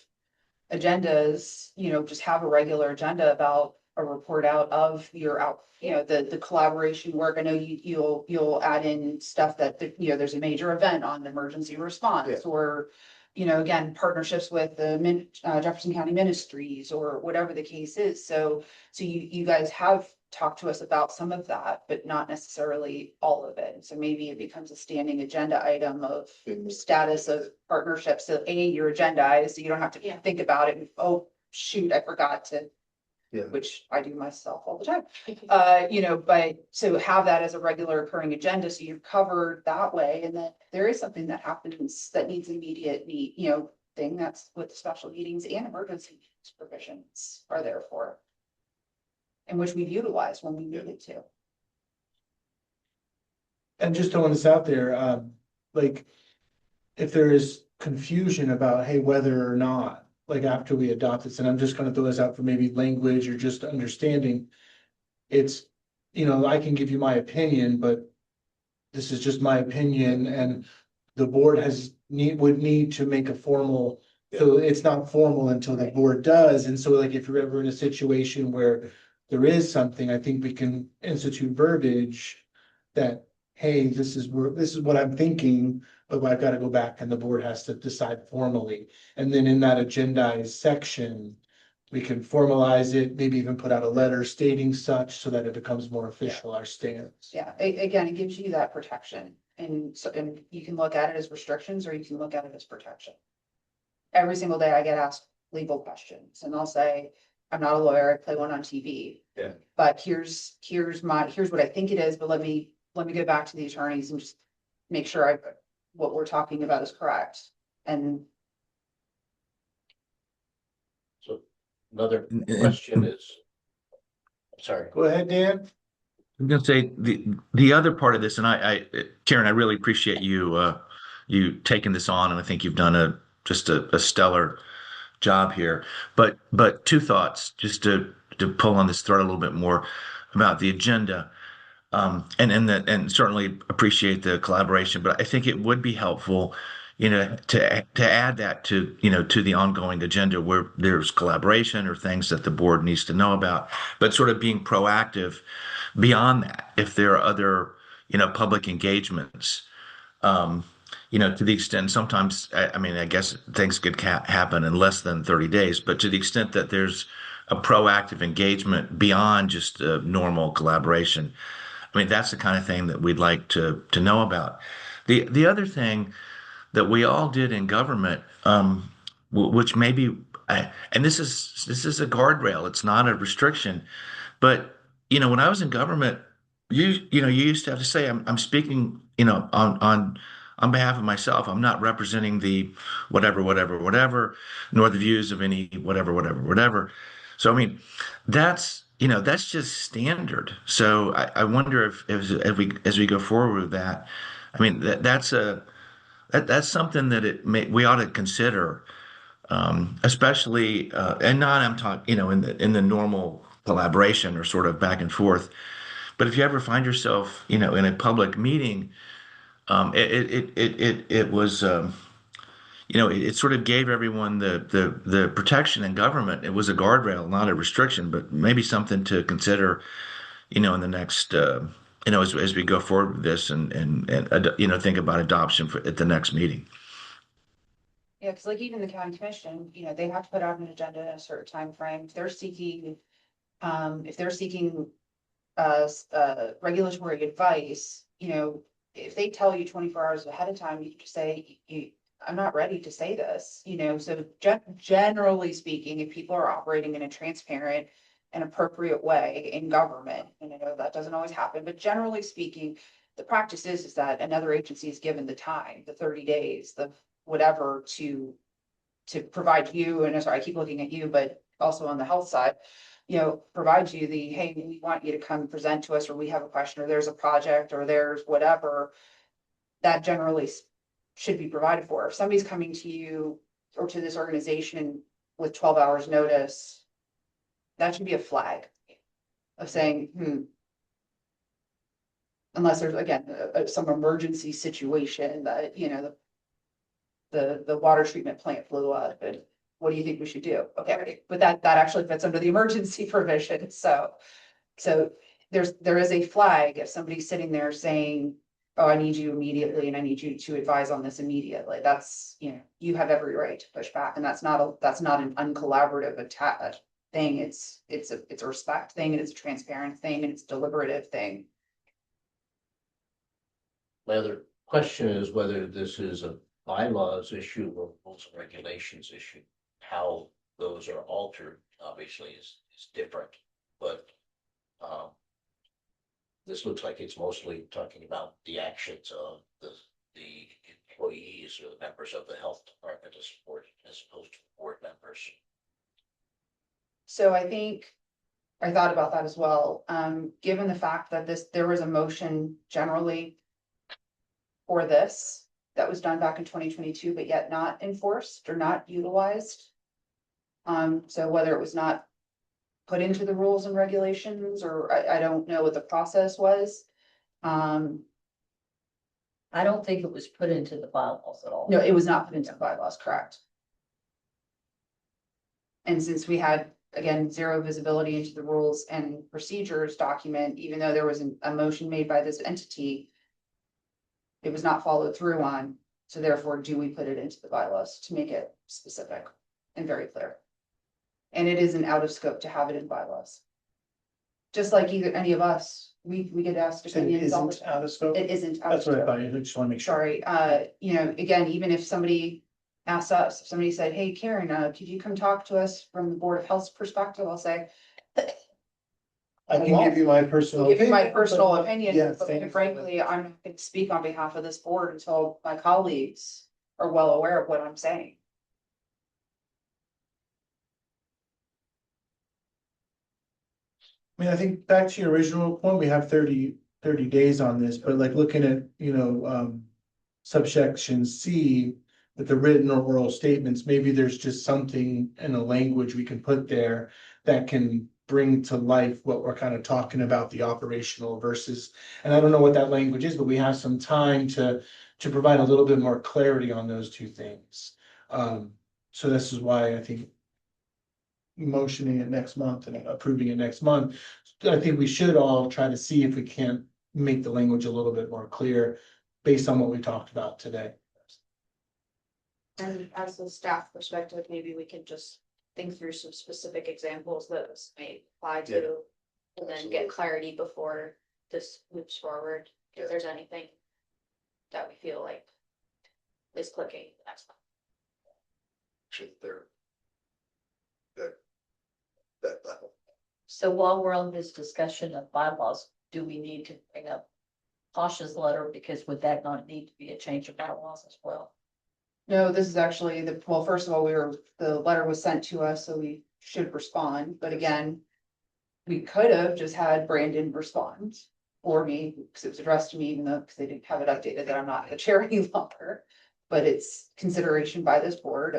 agendas, just have a regular agenda about a report out of the collaboration work. I know you'll add in stuff that, there's a major event on emergency response or, again, partnerships with the Jefferson County Ministries or whatever the case is. So you guys have talked to us about some of that, but not necessarily all of it. So maybe it becomes a standing agenda item of status of partnerships. So you're agendized, so you don't have to think about it. And, oh, shoot, I forgot to. Yeah. Which I do myself all the time. But so have that as a regular occurring agenda, so you're covered that way. And then there is something that happens that needs immediate thing, that's what the special meetings and emergency provisions are there for. And which we've utilized when we needed to. And just throwing this out there, like, if there is confusion about, hey, whether or not, like, after we adopt this, and I'm just gonna throw this out for maybe language or just understanding. It's, I can give you my opinion, but this is just my opinion, and the board would need to make a formal, so it's not formal until the board does. And so, like, if you're ever in a situation where there is something, I think we can institute verbiage that, hey, this is what I'm thinking, but I've got to go back and the board has to decide formally. And then in that agendized section, we can formalize it, maybe even put out a letter stating such so that it becomes more official, our stance. Yeah, again, it gives you that protection. And you can look at it as restrictions or you can look at it as protection. Every single day I get asked legal questions and I'll say, I'm not a lawyer, I play one on TV. Yeah. But here's what I think it is, but let me go back to the attorneys and just make sure what we're talking about is correct. And So another question is, sorry. Go ahead, Dan. I'm gonna say the other part of this, and Karen, I really appreciate you taking this on, and I think you've done just a stellar job here. But two thoughts just to pull on this thread a little bit more about the agenda. And certainly appreciate the collaboration, but I think it would be helpful, to add that to, to the ongoing agenda where there's collaboration or things that the board needs to know about, but sort of being proactive beyond that. If there are other, public engagements, um, to the extent sometimes, I mean, I guess things could happen in less than 30 days, but to the extent that there's a proactive engagement beyond just normal collaboration, I mean, that's the kind of thing that we'd like to know about. The other thing that we all did in government, which maybe, and this is a guardrail. It's not a restriction, but when I was in government, you used to have to say, I'm speaking, on behalf of myself. I'm not representing the whatever, nor the views of any whatever. So I mean, that's just standard. So I wonder if we as we go forward with that, I mean that's something that we ought to consider, especially and not I'm talking in the normal collaboration or sort of back and forth. But if you ever find yourself in a public meeting, it was it sort of gave everyone the protection in government. It was a guardrail, not a restriction, but maybe something to consider in the next as we go forward with this and think about adoption at the next meeting. Yeah, because like even the county commission, they have to put out an agenda in a certain time frame. If they're seeking regulatory advice, if they tell you 24 hours ahead of time, you can just say, I'm not ready to say this, so generally speaking, if people are operating in a transparent and appropriate way in government, and I know that doesn't always happen, but generally speaking, the practice is that another agency is given the time, the 30 days, the whatever to provide you, and sorry, I keep looking at you, but also on the health side, provide you hey, we want you to come present to us, or we have a question, or there's a project, or there's whatever, that generally should be provided for. If somebody's coming to you or to this organization with 12 hours notice, that should be a flag of saying, unless there's, again, some emergency situation that, the water treatment plant blew up, and what do you think we should do? Okay, but that actually fits under the emergency provision. So there is a flag if somebody's sitting there saying, oh, I need you immediately and I need you to advise on this immediately. That's, you have every right to push back, and that's not an uncollaborative attack thing. It's a respect thing, and it's a transparent thing, and it's a deliberative thing. My other question is whether this is a bylaws issue or rules and regulations issue. How those are altered obviously is different, but this looks like it's mostly talking about the actions of the employees or the members of the health department as opposed to board members. So I think I thought about that as well. Given the fact that there was a motion generally for this that was done back in 2022, but yet not enforced or not utilized. So whether it was not put into the rules and regulations, or I don't know what the process was. I don't think it was put into the bylaws at all. No, it was not put into the bylaws, correct. And since we had, again, zero visibility into the rules and procedures document, even though there was a motion made by this entity, it was not followed through on. So therefore, do we put it into the bylaws to make it specific and very clear? And it isn't out of scope to have it in bylaws. Just like either any of us, we get asked So it opinions all the isn't time. out of scope? It isn't out of That's what I scope. thought. I just want to make sure. Sorry, again, even if somebody asked us, if somebody said, hey, Karen, could you come talk to us from the Board of Health's perspective? I'll say, I can give you my personal. give you my opinion, personal but- opinion, Yeah, but same. frankly, I'm not going to speak on behalf of this board until my colleagues are well aware of what I'm saying. I mean, I think back to your original point, we have 30 days on this, but like looking at, subsection C, with the written or oral statements, maybe there's just something in a language we can put there that can bring to life what we're kind of talking about, the operational versus, and I don't know what that language is, but we have some time to provide a little bit more clarity on those two things. So this is why I think motioning it next month and approving it next month, I think we should all try to see if we can't make the language a little bit more clear based on what we talked about today. And as a staff perspective, maybe we can just think through some specific examples that this may apply Yeah. to. And then get clarity before this moves forward, if there's anything that we feel like is clicking next month. Should there. That level. So while we're on this discussion of bylaws, do we need to bring up Pasha's letter, because would that not need to be a change of bylaws as well? No, this is actually well, first of all, the letter was sent to us, so we should respond, but again. We could have just had Brandon respond for me, because it was addressed to me, even though, because they didn't have it updated, that I'm not the chair any longer. But it's consideration by this board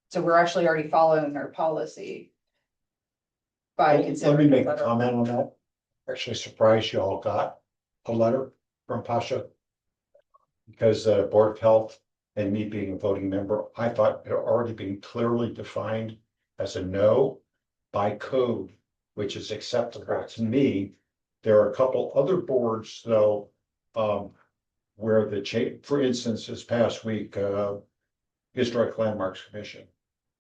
so we're actually already following our policy. By Let considering. me make the a letter. comment on that. Actually surprised you all got a letter from Pasha. Because the Board of Health and me being a voting member, I thought it had already been clearly defined as a no by code, which is acceptable to me. There are a couple other boards though, where for instance, this past week, Historic Landmarks Commission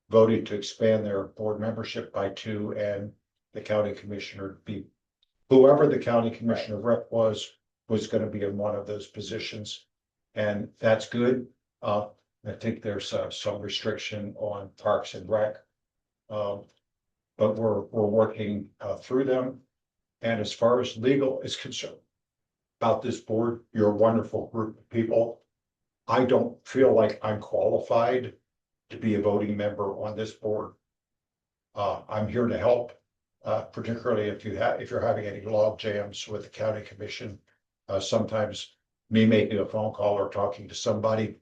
voted to expand their board membership by 2, and the county commissioner whoever the county commissioner rep was going to be in one of those positions. And that's good. I think there's some restriction on Parks and Rec. But we're working through them. And as far as legal is concerned about this board, you're a wonderful group of people. I don't feel like I'm qualified to be a voting member on this board. I'm here to help, particularly if you're having any log jams with the county commission. Sometimes me making a phone call or talking to somebody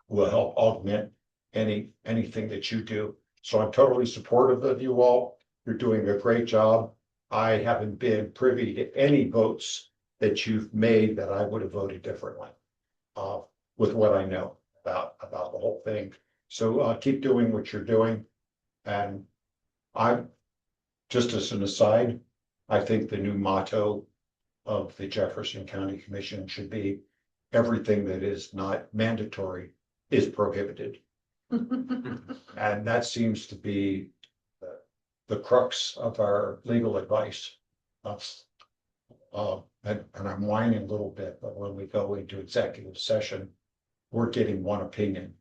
will help augment anything that you do. So I'm totally supportive of you all. You're doing a great job. I haven't been privy to any votes that you've made that I would have voted differently. With what I know about the whole thing. So keep doing what you're doing. And just as an aside, I think the new motto of the Jefferson County Commission should be everything that is not mandatory is prohibited. And that seems to be the crux of our legal advice. And I'm whining a little bit, but when we go into executive session, we're getting one opinion,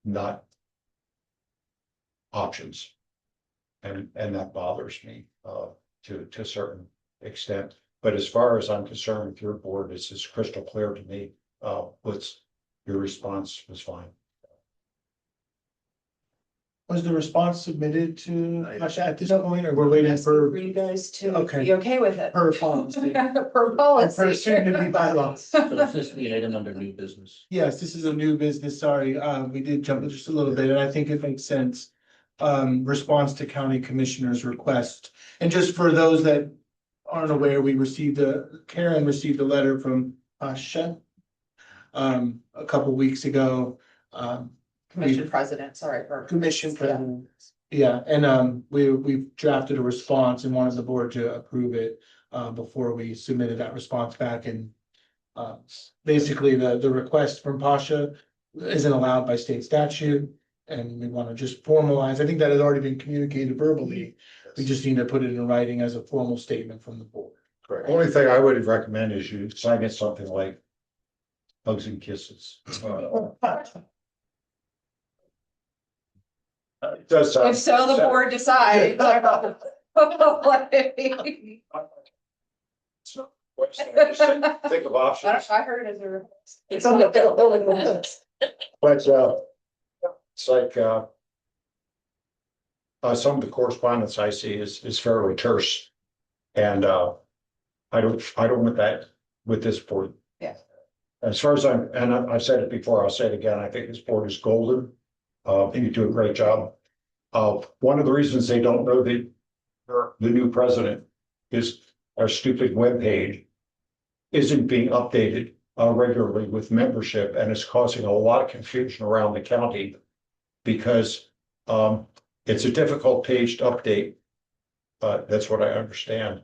not options. And that bothers me to a certain extent. But as far as I'm concerned with your board, it's just crystal clear to me. Your response was fine. Was the response submitted to Pasha at this point, or we're waiting for you guys to Okay. be okay with it. her policy? Per policy. Per soon to be bylaws. So is this the item under new business? Yes, this is a new business, sorry, we did jump just a little bit, and I think it makes sense. Response to county commissioner's request, and just for those that aren't aware, Karen received a letter from Pasha. A couple weeks ago, Commission president, sorry. commission president. Yeah, and we've drafted a response and wanted the board to approve it before we submitted that response back. And basically the request from Pasha isn't allowed by state statute, and we want to just formalize. I think that has already been communicated verbally. We just need to put it in writing as a formal statement from the board. Correct. Only thing I would recommend is you sign it something like hugs and kisses. It does sound. If so, the board decides. Think of options, I heard it as a. It's on the building minutes. but it's like some of the correspondence I see is fairly terse. And I don't want that with this board. Yeah. as far as I've said it before, I'll say it again, I think this board is golden. And you do a great job. One of the reasons they don't know the new president is our stupid webpage isn't being updated regularly with membership, and it's causing a lot of confusion around the county because it's a difficult page to update. That's what I understand.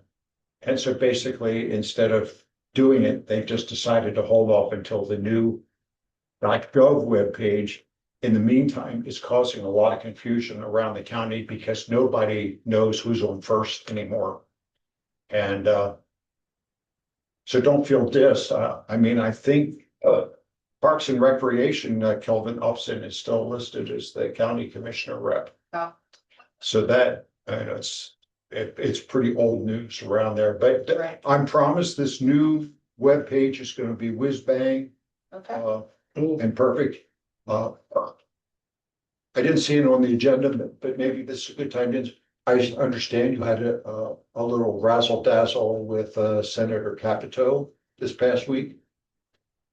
And so basically, instead of doing it, they've just decided to hold off until the new .gov webpage. In the meantime, is causing a lot of confusion around the county because nobody knows who's on first anymore. And so don't feel dissed. I mean, I think Parks and Recreation, Kelvin Upson is still listed as the county commissioner rep. Oh. So that, it's pretty old news around there, but Right. I'm promised this new webpage is going to be whiz bang Okay. and perfect. I didn't see it on the agenda, but maybe this is a good time to. I understand you had a little razzle dazzle with Senator Capito this past week.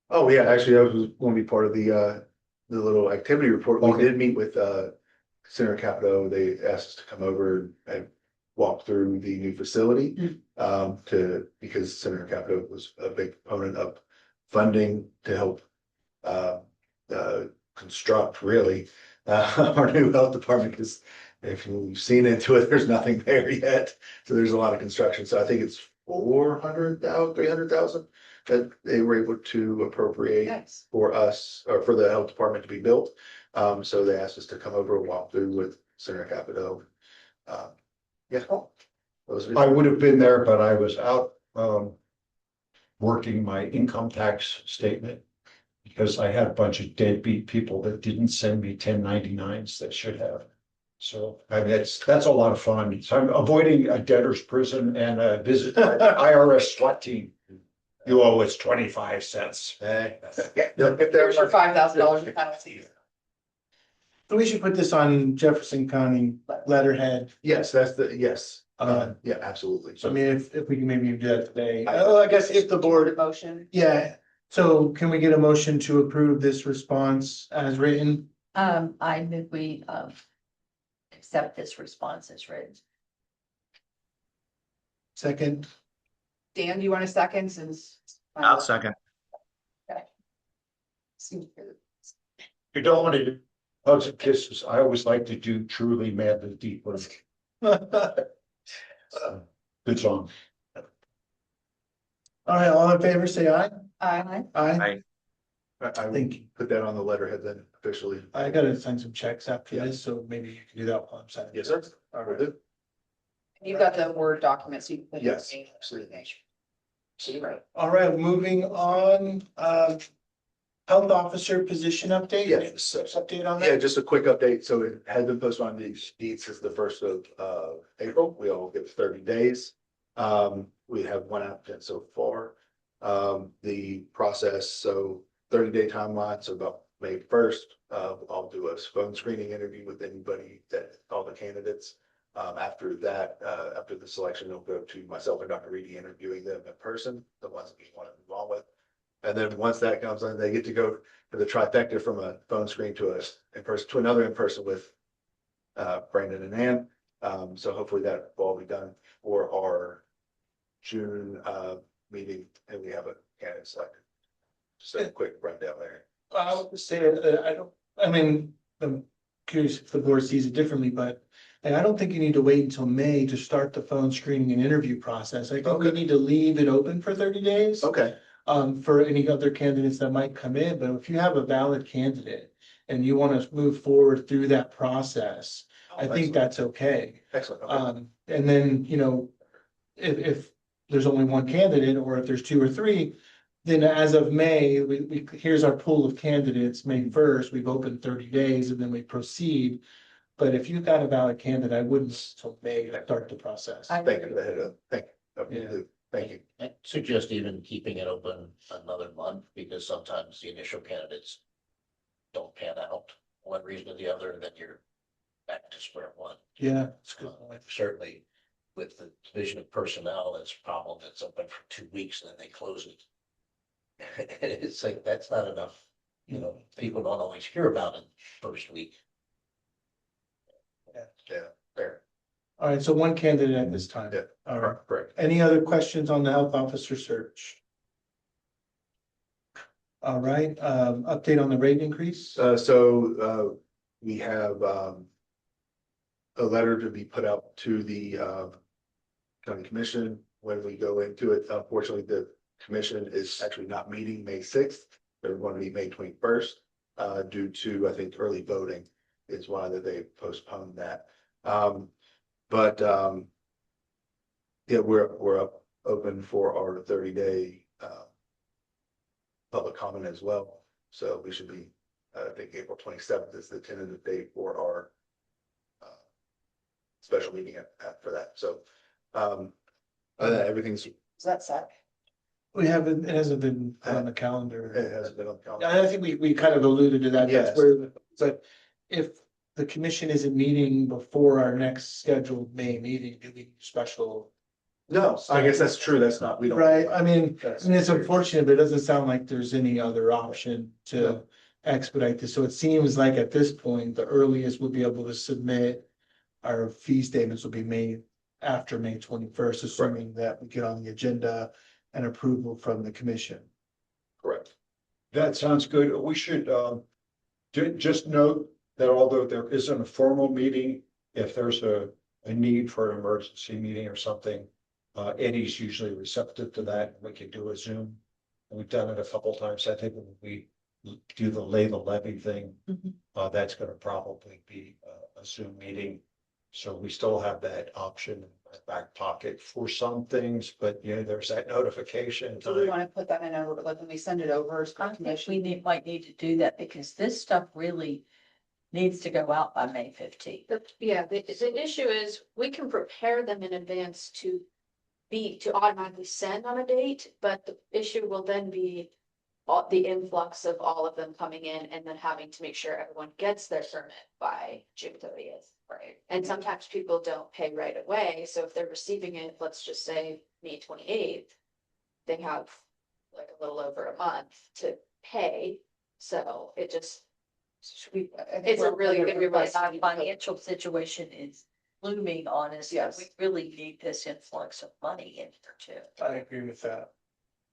Oh, yeah, actually, that was going to be part of the little activity report. We Okay. did meet with Senator Capito. They asked us to come over and walk through the new facility because Senator Capito was a big proponent of funding to help construct really our new health department, because if you've seen into it, there's nothing there yet. So there's a lot of construction. So I think it's 300,000 that they were able to appropriate Nice. for us or for the health department to be built. So they asked us to come over and walk through with Senator Capito. Yeah. I would have been there, but I was out working my income tax statement because I had a bunch of deadbeat people that didn't send me 1099s that should have. So I mean, that's a lot of fun. So I'm avoiding a debtor's prison and a visit by the IRS SWAT team. You owe us 25 cents. There's your $5,000 in penalties. So we should put this on Jefferson County letterhead. Yes, yes. Yeah. Yeah, absolutely. So I mean, if we can maybe do that today, I guess if the board, Motion. yeah. So can we get a motion to approve this response as written? I move we, accept this response as written. Second, Dan, do you want a second since? I'll second. You don't want to do hugs and kisses. I always like to do truly madly deeply. Good song. all right, all in favor, say aye. Aye. Aye. I Thank think you. put that on the letterhead then officially. I gotta sign some checks after this, so maybe you can do that while I'm signing. Yes, sir. All Will right. do. You've got the Word document, so you can put. Yes, it in absolutely. Right. All right, moving on, health officer position update. Yes. Update on Yeah, that. just a quick update. So it had been posted on the sheet since the 1st of April. We all give 30 days. We have one applicant so far. The process, so 30-day timeline, so about May 1st, I'll do a phone screening interview with anybody all the candidates. After that, after the selection, it'll go to myself and Dr. Reedy interviewing them in person, the ones that we want to move on with. And then once that comes in, they get to go to the trifecta from a phone screen to another in person with Brandon and Ann. So hopefully that will all be done for our June meeting, and we have a candidate selected. Just a quick rundown there. I would say, I'm curious if the board sees it differently, but I don't think you need to wait until May to start the phone screening and interview process. I think we Okay. need to leave it open for 30 days. Okay. For any other candidates that might come in, but if you have a valid candidate and you want to move forward through that process, I think that's okay. Excellent. Okay. And then, if there's only one candidate, or if there's two or three, then as of May, here's our pool of candidates, May 1st, we've opened 30 days and then we proceed. But if you've got a valid candidate, I wouldn't till May to start the process. I Thank you agree. for the head up. Thank you. Yeah. Thank you. I suggest even keeping it open another month, because sometimes the initial candidates don't pan out one reason or the other, and then you're back to square one. Yeah, it's good. Certainly with the division of personnel, it's a problem. It's open for 2 weeks and then they close it. It's like, that's not enough, you know, people don't always hear about it first week. Yeah, fair. All right, so one candidate at this time. Yeah. All right. Correct. Any other questions on the health officer search? All right, update on the rate increase? We have, a letter to be put out to the, county commission when we go into it. Unfortunately, the commission is actually not meeting May 6th. They're going to be May 21st, due to, I think, early voting is why that they postponed that. But, yeah, we're up open for our 30-day, public comment as well. So we should be, I think April 27th is the tentative date for our special meeting for that. So everything's, Is that set? We haven't, it hasn't been put on the calendar. it hasn't been on the calendar. I think we kind of alluded to that. That's Yes. where, but if the commission isn't meeting before our next scheduled May meeting, do we do special? No, I guess that's true. That's not, we don't. Right, I mean, That's- it's unfortunate, but it doesn't sound like there's any other option to expedite this. So it seems like at this point, the earliest we'll be able to submit our fee statements will be made after May 21st, assuming that we get on the agenda and approval from the commission. Correct. That sounds good. We should, just note that although there isn't a formal meeting, if there's a need for an emergency meeting or something, Eddie's usually receptive to that. We can do a Zoom. We've done it a couple times. I think when we do the lay the levy thing, Mhm. that's gonna probably be a Zoom meeting. So we still have that option in our back pocket for some things, but yeah, there's that notification Do we time. want to put that in a, like, when we send it over? as I think commission? we might need to do that because this stuff really needs to go out by May 15th. The issue is we can prepare them in advance to automatically send on a date, but the issue will then be the influx of all of them coming in and then having to make sure everyone gets their permit by June 30th. Right. And sometimes people don't pay right away. So if they're receiving it, let's just say May 28th, they have like a little over a month to pay. So it just, it's a really good request. Our financial situation is looming on us. Yes. We really need this influx of money in here too. I agree with that.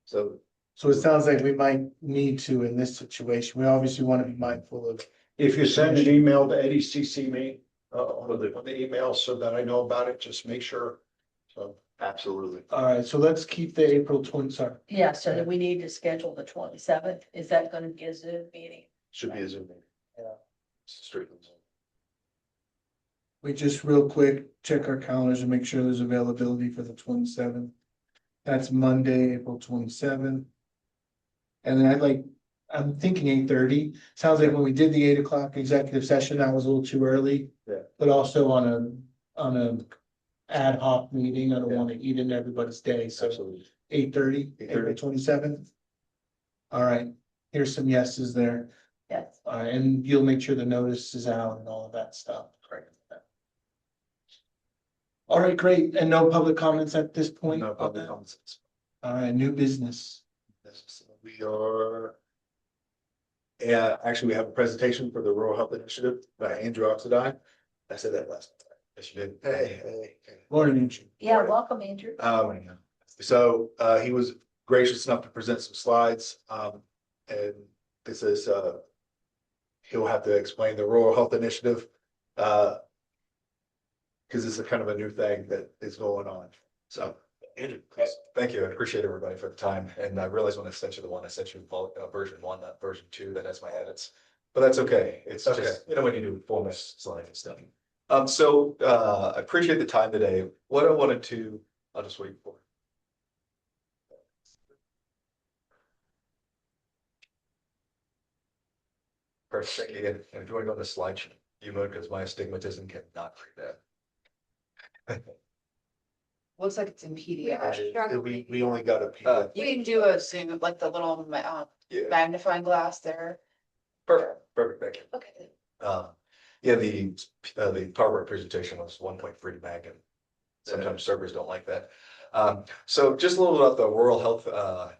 So So it sounds like we might need to in this situation. We obviously want to be mindful of. If you send an email to Eddie, CC me, on the email so that I know about it, just make sure. So, absolutely. All right, so let's keep the April 20, sorry. Yeah, so that we need to schedule the 27th. Is that gonna be a Zoom meeting? Should be a Zoom meeting. Yeah. Strictly Zoom. We just real quick check our calendars and make sure there's availability for the 27th. That's Monday, April 27th. And then I'm thinking 8:30. Sounds like when we did the 8 o'clock executive session, that was a little too early. Yeah. But also on a ad hoc meeting, I don't Yeah. want to eat into everybody's day, so Absolutely. 8:30, 8:30. April 27th. All right, here's some yeses there. Yes. And you'll make sure the notice is out and all of that stuff. Great. All right, great. And no public comments at this point? No public comments. All right, new business. We are. Yeah, actually, we have a presentation for the Rural Health Initiative by Andrew Oxidine. I said that last time. Yes, you did. Hey. Morning, Andrew. Yeah, welcome, Andrew. So he was gracious enough to present some slides. And this is, he'll have to explain the Rural Health Initiative. Because it's a kind of a new thing that is going on. So, Andrew, please. Thank you. I appreciate everybody for the time. And I realize when I sent you the one, I sent you version 1, not version 2, that has my edits. But that's okay. It's Okay. just, when you do format slide and stuff. I appreciate the time today. What I wanted to, I'll just wait for. Perfect. Thank you. And if you want to go on the slide view mode, because my astigmatism cannot read that. Looks like it's in PDF. We only got a PDF. You can do a Zoom, like the little Yeah. magnifying glass there. Perfect. Thank you. Okay. Yeah, the PowerPoint presentation was 1.3 meg, and Sometimes servers don't like that. So just a little bit about the rural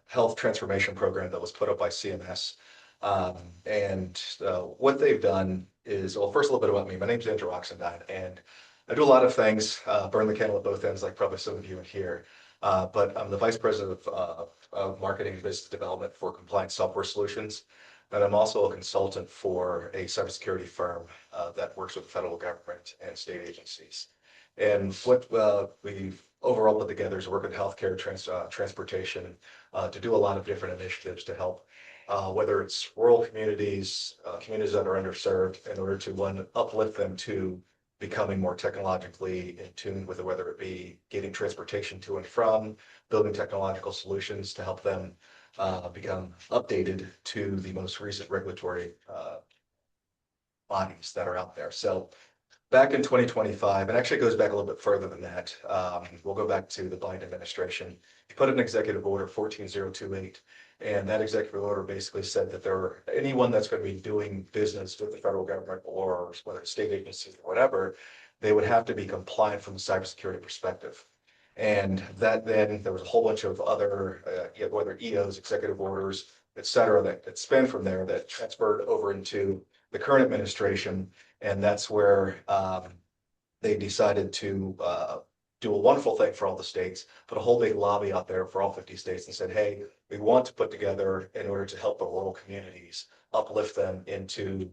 health transformation program that was put up by CMS. What they've done is, well, first a little bit about me. My name's Andrew Oxendine, and I do a lot of things, burn the candle at both ends, like probably some of you in here. But I'm the vice president of marketing and business development for Compliance Software Solutions. And I'm also a consultant for a cybersecurity firm that works with the federal government and state agencies. And what we've overall put together is work in healthcare, transportation, to do a lot of different initiatives to help, whether it's rural communities, communities that are underserved, in order to, one, uplift them to becoming more technologically in tune with it, whether it be getting transportation to and from, building technological solutions to help them become updated to the most recent regulatory bodies that are out there. So back in 2025, and actually it goes back a little bit further than that. We'll go back to the Biden administration. He put an executive order 14028, and that executive order basically said that anyone that's going to be doing business with the federal government, or whether it's state agencies or whatever, they would have to be compliant from a cybersecurity perspective. And that then there was a whole bunch of other, whether EOs, executive orders, et cetera, that spanned from there that transferred over into the current administration. And that's where they decided to do a wonderful thing for all the states, put a whole big lobby out there for all 50 states and said, hey, we want to put together, in order to help the rural communities, uplift them into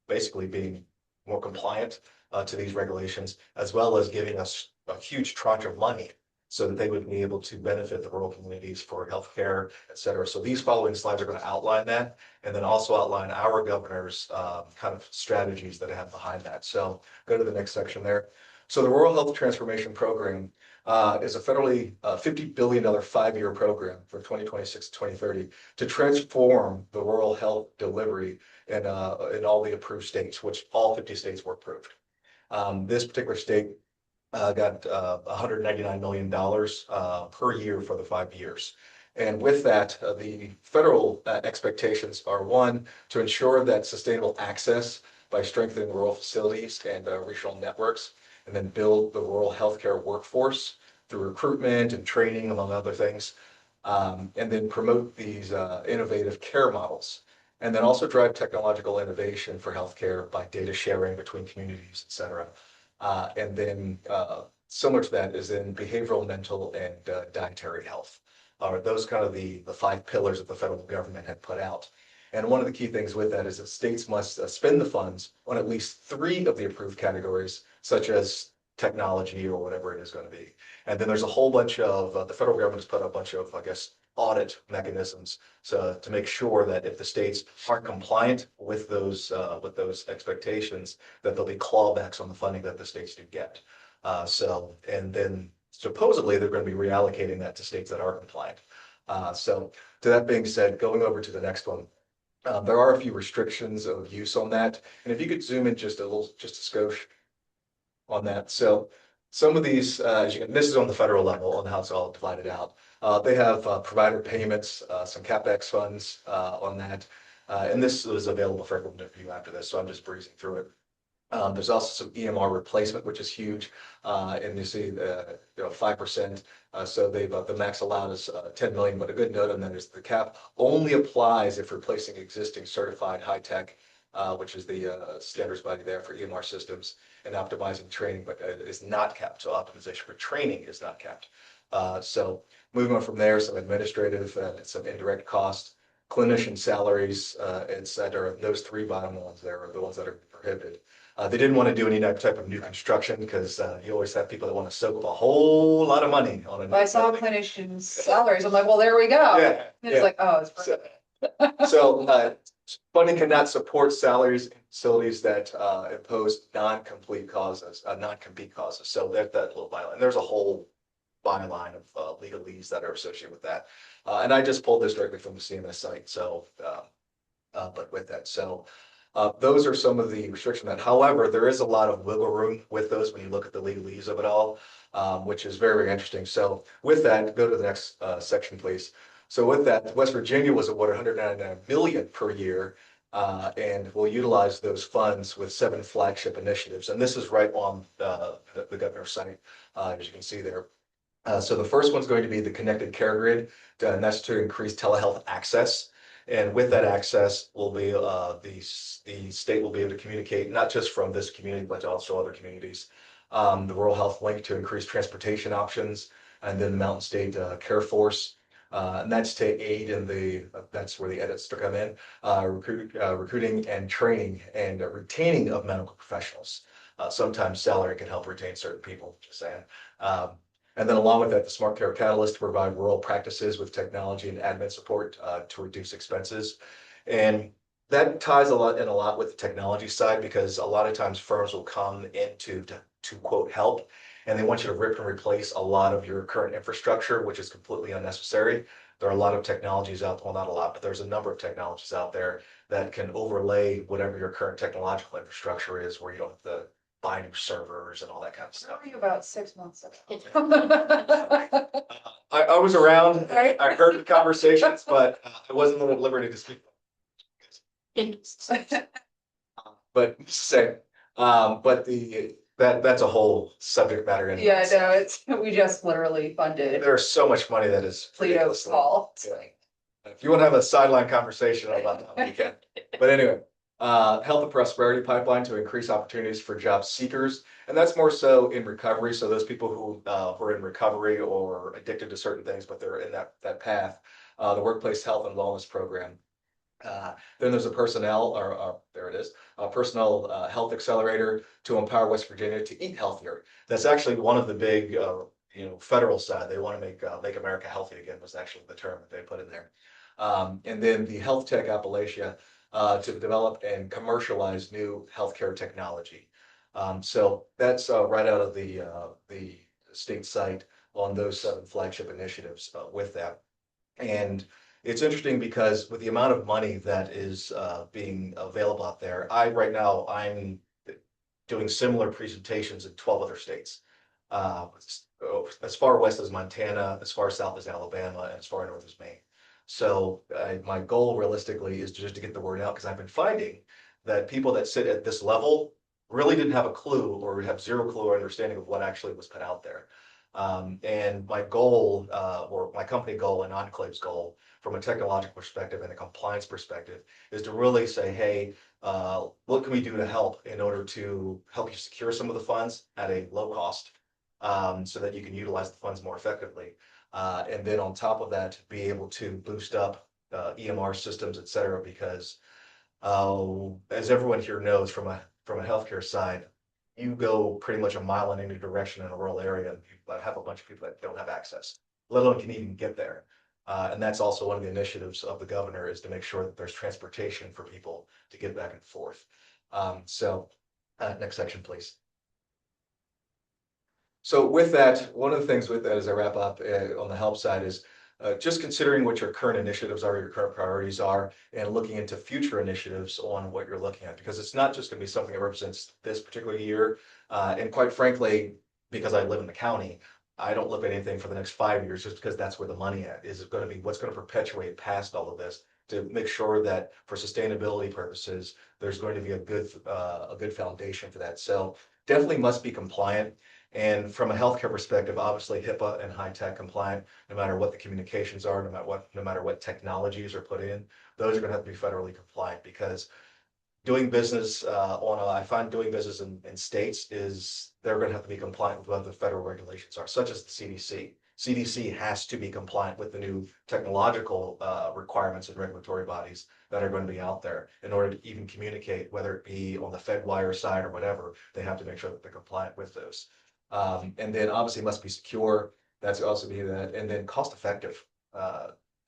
basically being more compliant to these regulations, as well as giving us a huge tranche of money so that they would be able to benefit the rural communities for healthcare, et cetera. So these following slides are going to outline that, and then also outline our governor's kind of strategies that I have behind that. So go to the next section there. So the Rural Health Transformation Program is a federally $50 billion 5-year program for 2026 to 2030 to transform the rural health delivery in all the approved states, which all 50 states were approved. This particular state got $199 million per year for the 5 years. And with that, the federal expectations are, one, to ensure that sustainable access by strengthening rural facilities and regional networks, and then build the rural healthcare workforce through recruitment and training, among other things, and then promote these innovative care models. And then also drive technological innovation for healthcare by data sharing between communities, et cetera. And then similar to that is in behavioral, mental, and dietary health. Are those kind of the 5 pillars that the federal government had put out. And one of the key things with that is that states must spend the funds on at least 3 of the approved categories, such as technology or whatever it is going to be. And then there's a whole bunch of, the federal government has put a bunch of, I guess, audit mechanisms to make sure that if the states aren't compliant with those expectations, that there'll be clawbacks on the funding that the states do get. And then supposedly they're going to be reallocating that to states that are compliant. So to that being said, going over to the next one, there are a few restrictions of use on that. And if you could zoom in just a skosh on that. So some of these, this is on the federal level on how it's all divided out. They have provider payments, some CapEx funds on that. And this is available for everyone to view after this, so I'm just breezing through it. There's also some EMR replacement, which is huge. And you see 5%. So the max allowed is 10 million, but a good note on that is the cap only applies if replacing existing certified high tech, which is the standards body there for EMR systems, and optimizing training, but it is not capped. So optimization for training is not capped. So moving on from there, some administrative and some indirect costs, clinician salaries, et cetera. Those 3 bottom ones there are the ones that are prohibited. They didn't want to do any type of new construction because you always have people that want to soak up a whole lot of money on it. I saw clinicians' salaries, I'm like, well, there we go. Yeah. And it's like, oh, it's So funding cannot support salaries in facilities that impose non-compete causes. So that little byline. And there's a whole byline of legalese that are associated with that. And I just pulled this directly from the CMS site. So, but with that, so those are some of the restrictions that, however, there is a lot of wiggle room with those when you look at the legalese of it all, which is very, very interesting. So with that, go to the next section, please. So with that, West Virginia was awarded $199 million per year And we'll utilize those funds with 7 flagship initiatives. And this is right on the governor's site, as you can see there. So the first one's going to be the connected care grid, and that's to increase telehealth access. And with that access will be the state will be able to communicate not just from this community, but also other communities. The rural health link to increase transportation options, and then the Mountain State Care Force. And that's to aid in that's where the edits to come in, recruiting and training and retaining of medical professionals. Sometimes salary can help retain certain people, just saying. And then along with that, the Smart Care Catalyst to provide rural practices with technology and admin support to reduce expenses. And that ties a lot with the technology side, because a lot of times firms will come in to quote help, and they want you to rip and replace a lot of your current infrastructure, which is completely unnecessary. There are a lot of technologies out, well, not a lot, but there's a number of technologies out there that can overlay whatever your current technological infrastructure is, where you don't have to buy new servers and all that kind of stuff. Talking about 6 months ago. I was around, I heard the conversations, but I wasn't at liberty to speak. But say, that's a whole subject matter. Yeah, no, we just literally funded There's so much money that is Plato's ridiculously. call. Yeah. If you want to have a sideline conversation about that, you can. But anyway, health and prosperity pipeline to increase opportunities for job seekers. And that's more so in recovery. So those people who are in recovery or addicted to certain things, but they're in that path, the workplace health and wellness program. Then there's a there it is, a personnel health accelerator to empower West Virginia to eat healthier. That's actually one of the big, federal side. They want to make America healthy again, was actually the term that they put in there. And then the Health Tech Appalachia to develop and commercialize new healthcare technology. So that's right out of the state site on those 7 flagship initiatives with that. And it's interesting because with the amount of money that is being available out there, right now I'm doing similar presentations in 12 other states. As far west as Montana, as far south as Alabama, and as far north as Maine. So my goal realistically is just to get the word out, because I've been finding that people that sit at this level really didn't have a clue, or have zero clue or understanding of what actually was put out there. And my goal, or my company goal and Enclave's goal, from a technological perspective and a compliance perspective, is to really say, hey, what can we do to help in order to help you secure some of the funds at a low cost, so that you can utilize the funds more effectively. And then on top of that, be able to boost up EMR systems, et cetera, because as everyone here knows from a healthcare side, you go pretty much a mile in any direction in a rural area, and you have a bunch of people that don't have access, let alone can even get there. And that's also one of the initiatives of the governor, is to make sure that there's transportation for people to get back and forth. Next section, please. So with that, one of the things with that, as I wrap up on the help side, is just considering what your current initiatives are, your current priorities are, and looking into future initiatives on what you're looking at, because it's not just going to be something that represents this particular year. And quite frankly, because I live in the county, I don't look at anything for the next 5 years, just because that's where the money is going to be what's going to perpetuate past all of this, to make sure that for sustainability purposes, there's going to be a good foundation for that. So definitely must be compliant. And from a healthcare perspective, obviously HIPAA and high tech compliant, no matter what the communications are, no matter what technologies are put in, those are going to have to be federally compliant, because doing business I find doing business in states is they're going to have to be compliant with what the federal regulations are, such as the CDC. CDC has to be compliant with the new technological requirements and regulatory bodies that are going to be out there in order to even communicate, whether it be on the Fedwire side or whatever. They have to make sure that they're compliant with those. And then obviously must be secure. That's also be that, and then cost effective.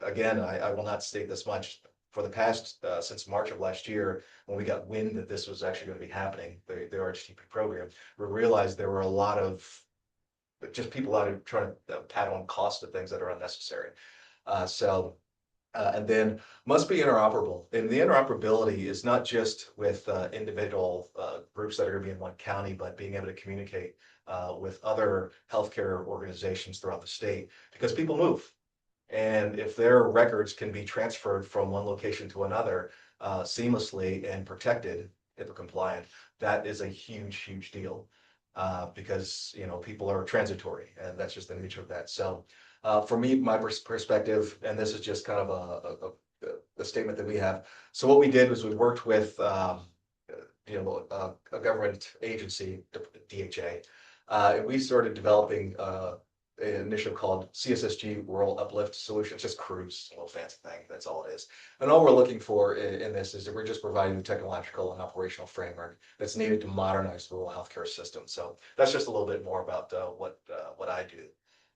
Again, I will not state this much. For the past, since March of last year, when we got wind that this was actually going to be happening, the RHTP program, we realized there were a lot of just people out there trying to pat on cost of things that are unnecessary. And then must be interoperable. And the interoperability is not just with individual groups that are going to be in one county, but being able to communicate with other healthcare organizations throughout the state, because people move. And if their records can be transferred from one location to another, seamlessly and protected, HIPAA compliant, that is a huge deal. Because, you know, people are transitory and that's just the nature of that. So, for me, my perspective, and this is just kind of a statement that we have. So what we did was we worked with, a government agency, DHA, and we started developing, an initiative called CSSG Rural Uplift Solution. It's just cruise, a little fancy thing. That's all it is. And all we're looking for in this is that we're just providing the technological and operational framework that's needed to modernize the rural healthcare system. So that's just a little bit more about what I do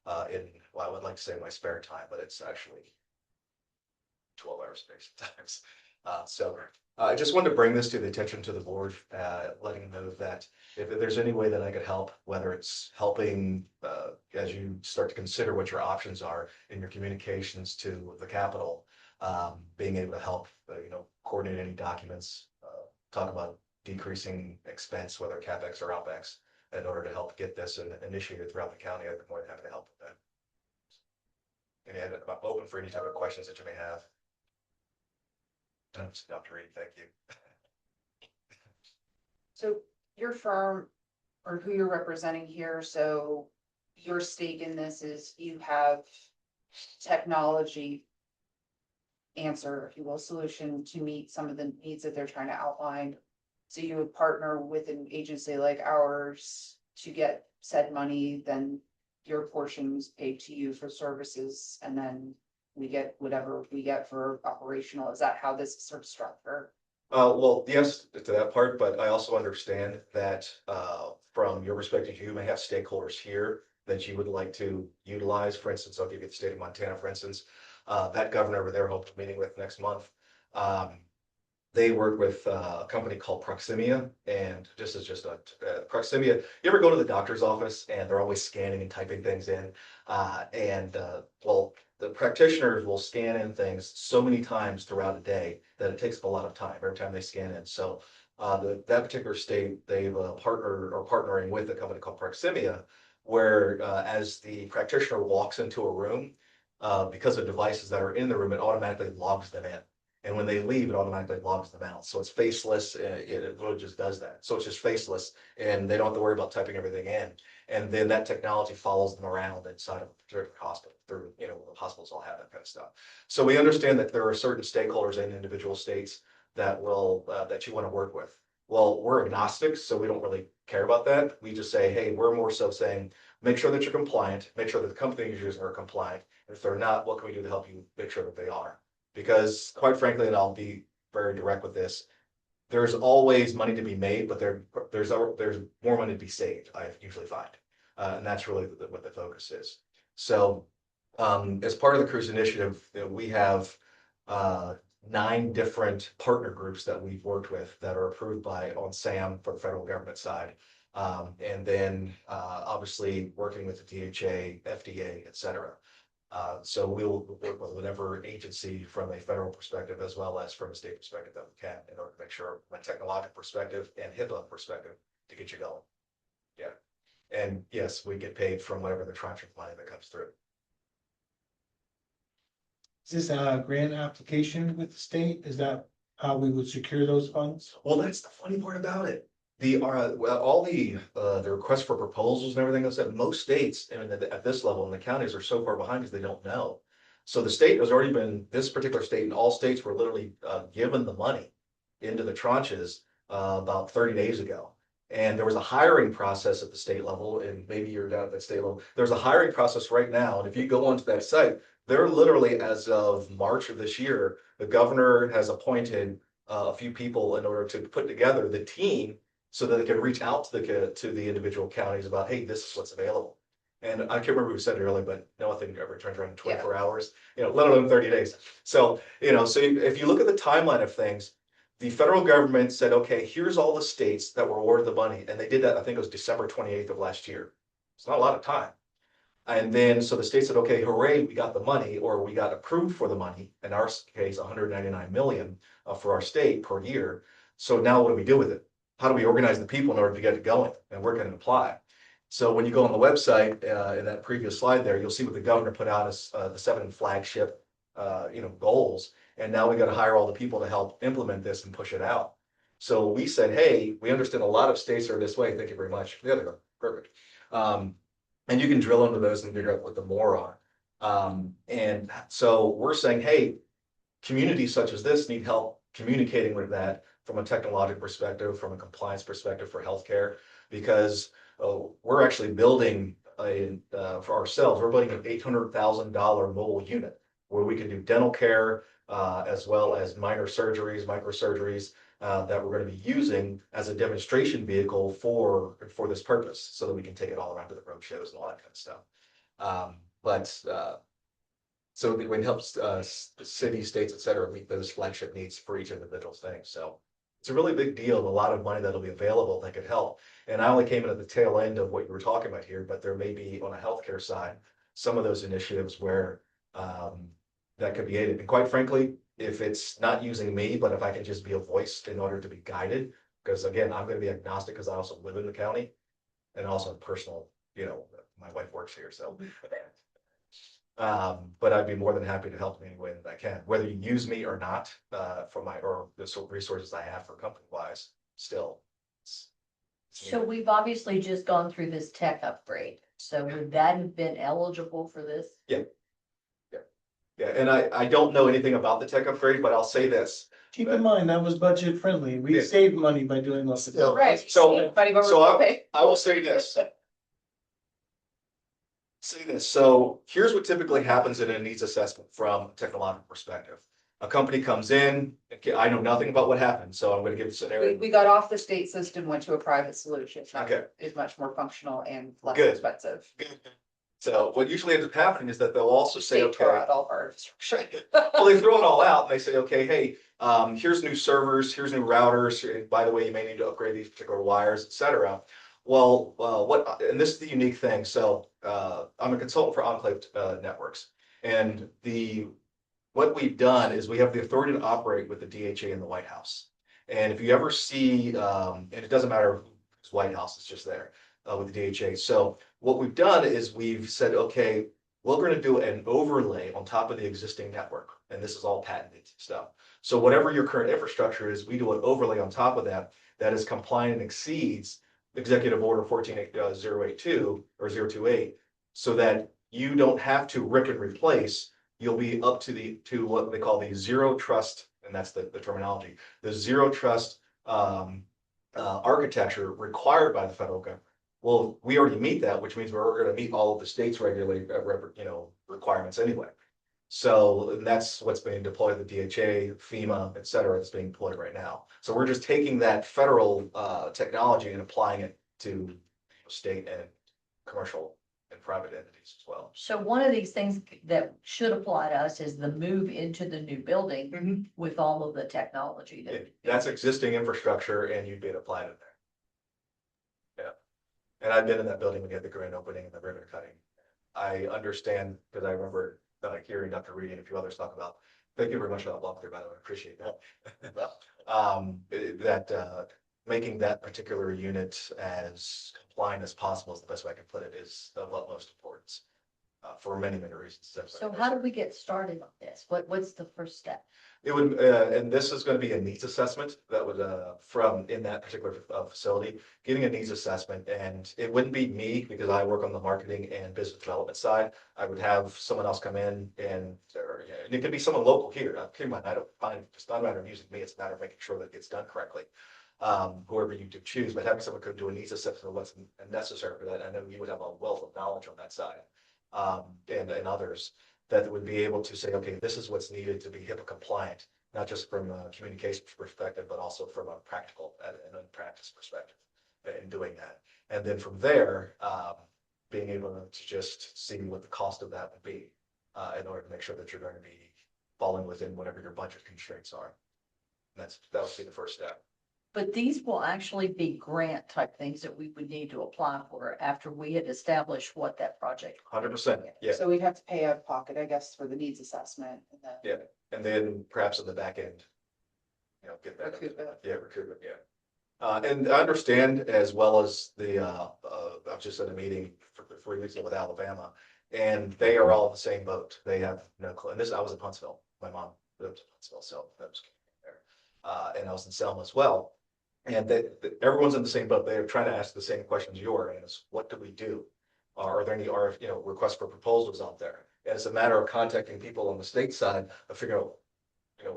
I would like to say my spare time, but it's actually 12 hours a day sometimes. I just wanted to bring this to the attention to the board, letting them know that if there's any way that I could help, whether it's helping as you start to consider what your options are in your communications to the Capitol, being able to help, coordinate any documents, talk about decreasing expense, whether CapEx or OpEx, in order to help get this initiated throughout the county. I'd be more than happy to help with that. And I'm open for any type of questions that you may have. Dr. Reed, thank you. So your firm or who you're representing here, so your stake in this is you have technology answer, if you will, solution to meet some of the needs that they're trying to outline. So you would partner with an agency like ours to get said money, then your portion's paid to you for services, and then we get whatever we get for operational. Is that how this is sort of structured? Well, yes, to that part, but I also understand that from your perspective, you may have stakeholders here that you would like to utilize. For instance, I'll give you the state of Montana, for instance, that governor over there, hope meeting with next month. They work with a company called Proximia, and this is just Proximia. You ever go to the doctor's office and they're always scanning and typing things in? Well, the practitioners will scan in things so many times throughout a day that it takes up a lot of time every time they scan in. So that particular state, they've partnering with a company called Proximia, where as the practitioner walks into a room, because of devices that are in the room, it automatically logs them in. And when they leave, it automatically logs them out. So it's faceless. It really just does that. So it's just faceless, and they don't have to worry about typing everything in. And then that technology follows them around inside of a particular hospital through, the hospitals all have that kind of stuff. So we understand that there are certain stakeholders in individual states that that you want to work with. Well, we're agnostic, so we don't really care about that. We just say, hey, we're more so saying, make sure that you're compliant, make sure that the company you're using are compliant. And if they're not, what can we do to help you make sure that they are? Because quite frankly, and I'll be very direct with this, there's always money to be made, but there's more money to be saved, I usually find. And that's really what the focus is. So as part of the cruise initiative, we have 9 different partner groups that we've worked with that are approved on SAM for the federal government side. And then obviously working with the DHA, FDA, et cetera. So we'll work with whatever agency from a federal perspective as well as from a state perspective that we can in order to make sure from a technological perspective and HIPAA perspective to get you going. Yeah. And yes, we get paid from whatever the tranche of money that comes through. Is this a grant application with the state? Is that how we would secure those funds? Well, that's the funny part about it. All the requests for proposals and everything else that most states and at this level in the counties are so far behind because they don't know. So the state has already been, this particular state and all states were literally given the money into the tranches about 30 days ago. And there was a hiring process at the state level, and maybe you're down at that state level. There's a hiring process right now, and if you go onto that site, they're literally, as of March of this year, the governor has appointed a few people in order to put together the team so that they can reach out to the individual counties about, hey, this is what's available. And I can't remember who said it earlier, but nothing ever turns around in 24 hours, let alone 30 days. So, so if you look at the timeline of things, the federal government said, okay, here's all the states that were awarded the money. And they did that, I think it was December 28th of last year. It's not a lot of time. And then, so the state said, okay, hooray, we got the money, or we got approved for the money. In our case, 199 million for our state per year. So now what do we do with it? How do we organize the people in order to get it going, and where can it apply? So when you go on the website, in that previous slide there, you'll see what the governor put out as the 7 flagship, goals. And now we got to hire all the people to help implement this and push it out. So we said, hey, we understand a lot of states are this way. Thank you very much. There they go. Perfect. And you can drill into those and figure out what the more are. And so we're saying, hey, communities such as this need help communicating with that from a technological perspective, from a compliance perspective for healthcare, because we're actually building for ourselves, we're building an $800,000 mobile unit where we can do dental care as well as minor surgeries, microsurgeries that we're going to be using as a demonstration vehicle for this purpose, so that we can take it all around to the road shows and all that kind of stuff. So it would help cities, states, et cetera, meet those flagship needs for each individual thing. So it's a really big deal and a lot of money that'll be available that could help. And I only came in at the tail end of what you were talking about here, but there may be on a healthcare side, some of those initiatives where that could be aided. And quite frankly, if it's not using me, but if I can just be a voice in order to be guided, because again, I'm going to be agnostic because I also live in the county and also personal, my wife works here, so. But I'd be more than happy to help in any way that I can, whether you use me or not, or the sort of resources I have for company wise, still. So we've obviously just gone through this tech upgrade. So would that have been eligible for this? Yeah, and I don't know anything about the tech upgrade, but I'll say this. Keep in mind, that was budget friendly. We Yeah. saved money by doing those. Right. So So I will say this. So here's what typically happens in a needs assessment from a technological perspective. A company comes in, okay, I know nothing about what happened, so I'm gonna give a scenario. we got off the state system, went to a private solution. Okay. Is much more functional and less Good. expensive. So what usually ends up happening is that they'll also say, State okay. tore out all of our infrastructure. Well, they throw it all out and they say, okay, hey, here's new servers, here's new routers. By the way, you may need to upgrade these particular wires, et cetera. Well, and this is the unique thing. So I'm a consultant for Enclave Networks, and what we've done is we have the authority to operate with the DHA in the White House. And if you ever see, and it doesn't matter who's White House, it's just there with the DHA. So what we've done is we've said, okay, we're going to do an overlay on top of the existing network. And this is all patented stuff. So whatever your current infrastructure is, we do an overlay on top of that that is compliant and exceeds Executive Order 14082 or 028, so that you don't have to rip and replace. You'll be up to what they call the zero trust, and that's the terminology, the zero trust architecture required by the federal government. Well, we already meet that, which means we're going to meet all of the state's requirements anyway. So that's what's being deployed, the DHA, FEMA, et cetera, that's being deployed right now. So we're just taking that federal technology and applying it to state and commercial and private entities as well. So one of these things that should apply to us is the move into the new building with all of the technology. That's existing infrastructure and you'd be applied in there. Yeah. And I've been in that building when you had the grand opening and the ribbon cutting. I understand because I remember hearing Dr. Reedy and a few others talk about. Thank you very much for that walkthrough, by the way. I appreciate that. Making that particular unit as compliant as possible is the best way I can put it, is of utmost importance for many, many reasons. So how do we get started on this? What's the first step? It would, and this is going to be a needs assessment that would, from in that particular facility, getting a needs assessment, and it wouldn't be me because I work on the marketing and business development side. I would have someone else come in and it could be someone local here. Keep in mind, I don't find, it's not a matter of using me, it's a matter of making sure that it gets done correctly. Whoever you do choose, but having someone could do a needs assessment of what's necessary for that. I know you would have a wealth of knowledge on that side, and others that would be able to say, okay, this is what's needed to be HIPAA compliant, not just from a communication perspective, but also from a practical and a practice perspective in doing that. And then from there, being able to just see what the cost of that would be in order to make sure that you're going to be falling within whatever your budget constraints are. And that would be the first step. But these will actually be grant type things that we would need to apply for after we had established what that project. 100%, yeah. So we'd have to pay out of pocket, I guess, for the needs assessment and then. Yeah, and then perhaps in the back end, get that. Recruitment. Yeah, recruitment, yeah. And I understand as well as I was just at a meeting for 3 weeks ago with Alabama, and they are all in the same boat. They have no clue. And I was in Huntsville, my mom And I was in Selma as well. And everyone's in the same boat. They're trying to ask the same questions you are, and it's what do we do? Are there any requests for proposals out there? And it's a matter of contacting people on the state side of figuring out,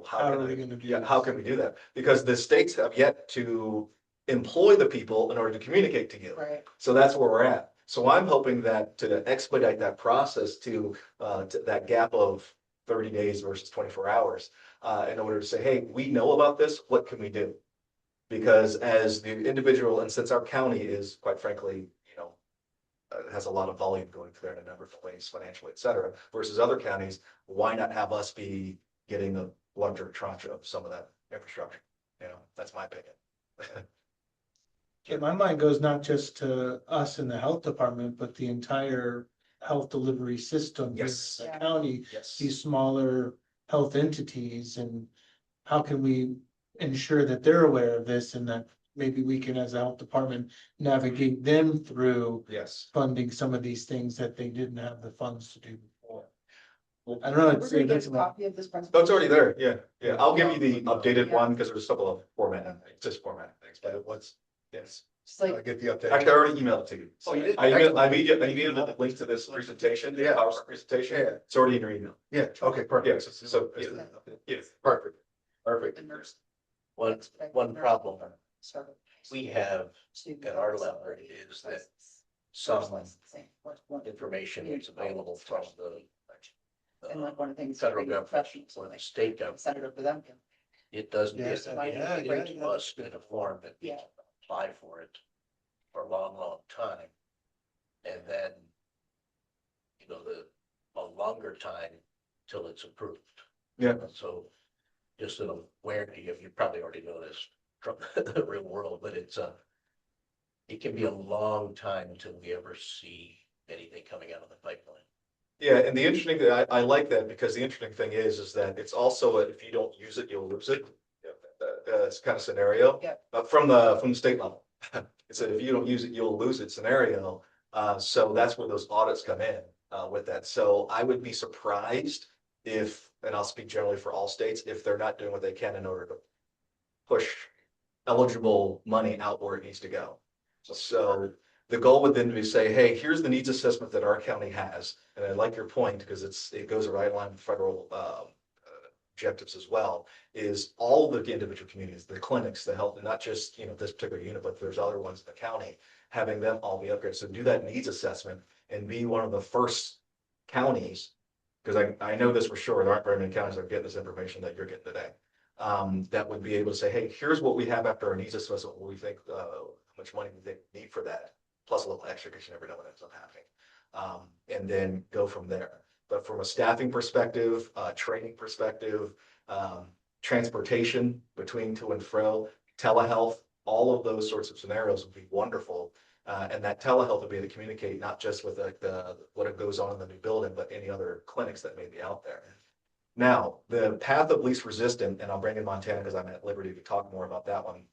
How are we gonna do how this? can we do that? Because the states have yet to employ the people in order to communicate to you. Right. So that's where we're at. So I'm hoping that to expedite that process to that gap of 30 days versus 24 hours, in order to say, hey, we know about this, what can we do? Because as the individual, and since our county is quite frankly, has a lot of volume going through there in a number of ways, financially, et cetera, versus other counties, why not have us be getting a larger tranche of some of that infrastructure? That's my opinion. Yeah, my mind goes not just to us in the health department, but the entire health delivery system. Yes. The county, Yes. these smaller health entities, and how can we ensure that they're aware of this and that maybe we can, as a health department, navigate them through Yes. funding some of these things that they didn't have the funds to do before. I don't know, We're it's, gonna get it's a about, copy of this Oh, it's presentation. already there. Yeah. I'll give you the updated Yeah. one because there's a couple of formatting, just formatting things, but What's, yes. Just like, get the update. Actually, I already emailed it to you. Oh, you did? I emailed the link to this presentation, the PowerPoint presentation. Yeah. It's already in your email. Yeah, okay, perfect. Yes, so, yes, perfect. Perfect. One problem we have at our level is that some information is available from and like one of the things. federal government or the state government. Senator for them. It doesn't Yes, get yeah, to us in a form that we Yeah. can apply for it for a long, long time. And then, a longer time till it's approved. Yeah. So just an awareness, you probably already know this from the real world, but it can be a long time until we ever see anything coming out of the pipeline. Yeah, and the interesting thing, I like that because the interesting thing is that it's also, if you don't use it, you'll lose it. It's kind of scenario. Yeah. From the state level. It's a, if you don't use it, you'll lose it scenario. So that's where those audits come in, with that. So I would be surprised if, and I'll speak generally for all states, if they're not doing what they can in order to push eligible money out where it needs to go. So the goal would then be to say, hey, here's the needs assessment that our county has. And I like your point because it goes right in line with federal objectives as well, is all the individual communities, the clinics, the health, and not just, this particular unit, but there's other ones in the county, having them all be upgraded. So do that needs assessment and be one of the first counties, because I know this for sure, there aren't very many counties that are getting this information that you're getting today. That would be able to say, hey, here's what we have after our needs assessment, what we think, how much money we think we need for that, plus a little extra because you never know what ends up happening. And then go from there. But from a staffing perspective, training perspective, transportation between to and fro, telehealth, all of those sorts of scenarios would be wonderful. And that telehealth would be able to communicate not just with what goes on in the new building, but any other clinics that may be out there. Now, the path of least resistant, and I'll bring in Montana because I'm at liberty to talk more about that one,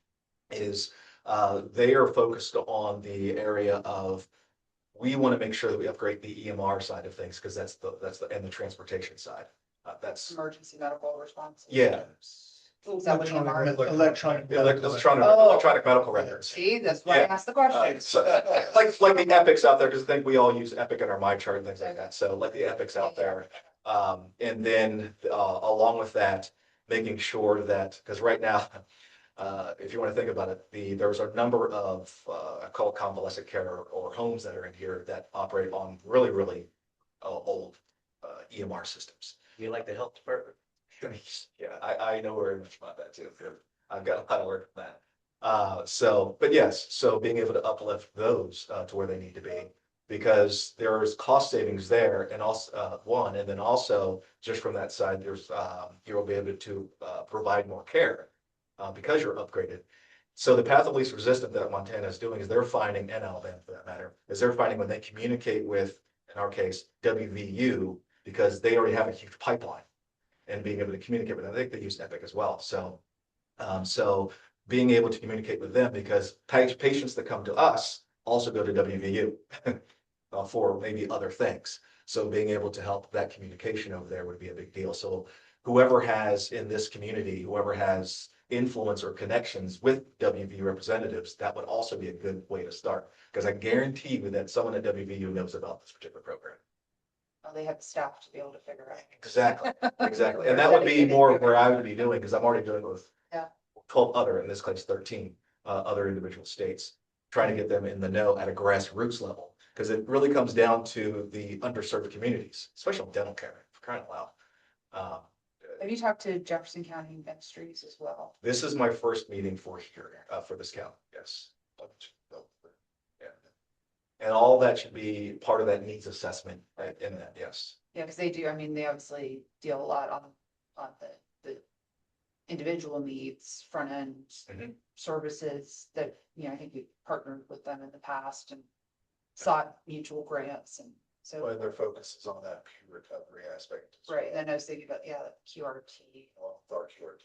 is they are focused on the area of, we want to make sure that we upgrade the EMR side of things because that's and the transportation side. That's Emergency medical response. Yeah. Is that what EMR is? electronic. electronic medical records. See, that's why I asked the question. Like the Epics out there, because I think we all use Epic in our MyChart and things like that. So like the Epics out there. And then along with that, making sure that, because right now, if you want to think about it, there's a number of I call it convalescent care or homes that are in here that operate on really, really old EMR systems. You like the health department? Yeah, I know very much about that too. I've got a lot of work on that. But yes, so being able to uplift those to where they need to be, because there's cost savings there, and also and then also just from that side, there's you'll be able to provide more care because you're upgraded. So the path of least resistance that Montana is doing is they're finding, and Alabama for that matter, is they're finding when they communicate with, in our case, WVU, because they already have a huge pipeline. And being able to communicate with them, I think they use Epic as well. So, being able to communicate with them, because patients that come to us also go to WVU for maybe other things. So being able to help that communication over there would be a big deal. So whoever has in this community, whoever has influence or connections with WVU representatives, that would also be a good way to start. Because I guarantee you that someone at WVU knows about this particular program. Well, they have the staff to be able to figure out. Exactly, exactly. And that would be more where I would be doing, because I'm already doing it with Yeah. 12 other, in this case 13, other individual states, trying to get them in the know at a grassroots level. Because it really comes down to the underserved communities, especially dental care, for crying out loud. Have you talked to Jefferson County Ministries as well? This is my first meeting for here, for this county, yes. Yeah. And all that should be part of that needs assessment in that, yes. Yeah, because they do, I mean, they obviously deal a lot on the individual needs, front end Mhm. services that, you know, I think we partnered with them in the past and sought mutual grants and so. Well, their focus is on that peer recovery aspect. as Right, well. and I was thinking about, yeah, QRT. Well, with our QRT.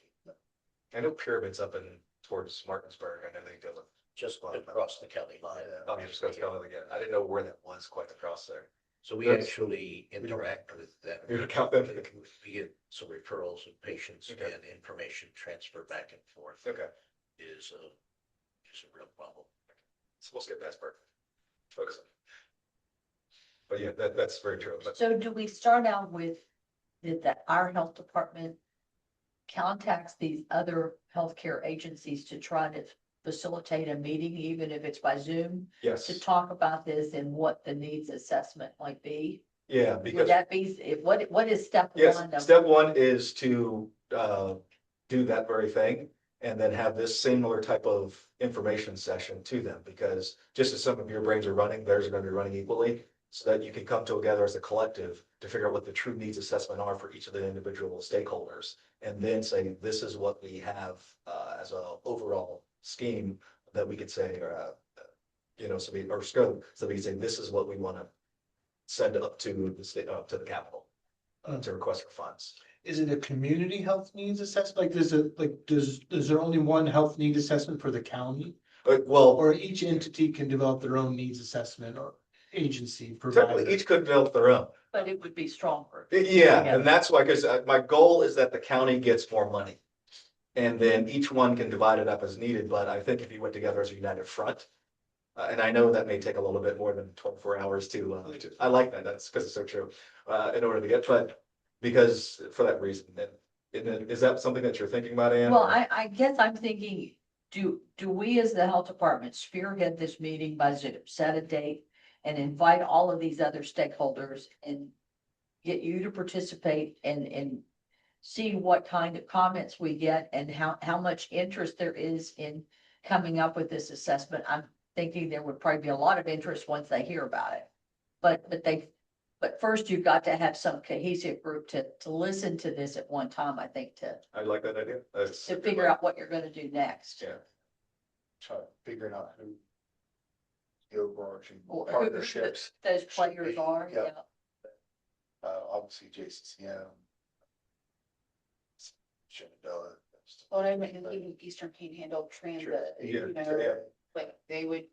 I know Pyramid's up in towards Martinsburg. I know they do it. Just across the county line. Oh, you just got to go again. I didn't know where that was quite across there. So we That's- actually interact with them. You account them. We get some referrals of patients Okay. and information transfer back and forth Okay, is a real problem. so we'll skip that part. Focus on. But yeah, that's very true. But So do we start out with that our health department contacts these other healthcare agencies to try to facilitate a meeting, even if it's by Zoom, to yes, talk about this and what the needs assessment might be? yeah, Would because that be, what is step yes, one? of- step one is to do that very thing. And then have this similar type of information session to them, because just as some of your brains are running, theirs are gonna be running equally. So that you can come together as a collective to figure out what the true needs assessment are for each of the individual stakeholders. And then say, this is what we have as a overall scheme that we could say, so we, or scope, so we can say, this is what we wanna send up to the state, up to the capital. To request for funds. Is it a community health needs assessment? Does there only one health need assessment for the county? Well, Or each entity can develop their own needs assessment or agency technically, provider? each could develop their own. But it would be stronger. Yeah, together. and that's why, because my goal is that the county gets more money. And then each one can divide it up as needed, but I think if you went together as a united front. And I know that may take a little bit more than 24 hours I like that, that's because it's so true, in order to get, but because for that reason, then. Is that something that you're thinking about, Ann? Well, I guess I'm thinking, do we as the health department spearhead this meeting by Zoom, set a date and invite all of these other stakeholders and get you to participate and see what kind of comments we get and how much interest there is in coming up with this assessment. I'm thinking there would probably be a lot of interest once they hear about it. But first you've got to have some cohesive group to listen to this at one time, I think, I like that idea. to figure out what you're gonna do next. Yeah. Try figuring out who the overarching Or who partnerships. Those players are, Yeah. yeah. Obviously JCCM. Shenandoah. Well, I mean, even Eastern Panhandle Transit, Yeah, you yeah. know, like they would,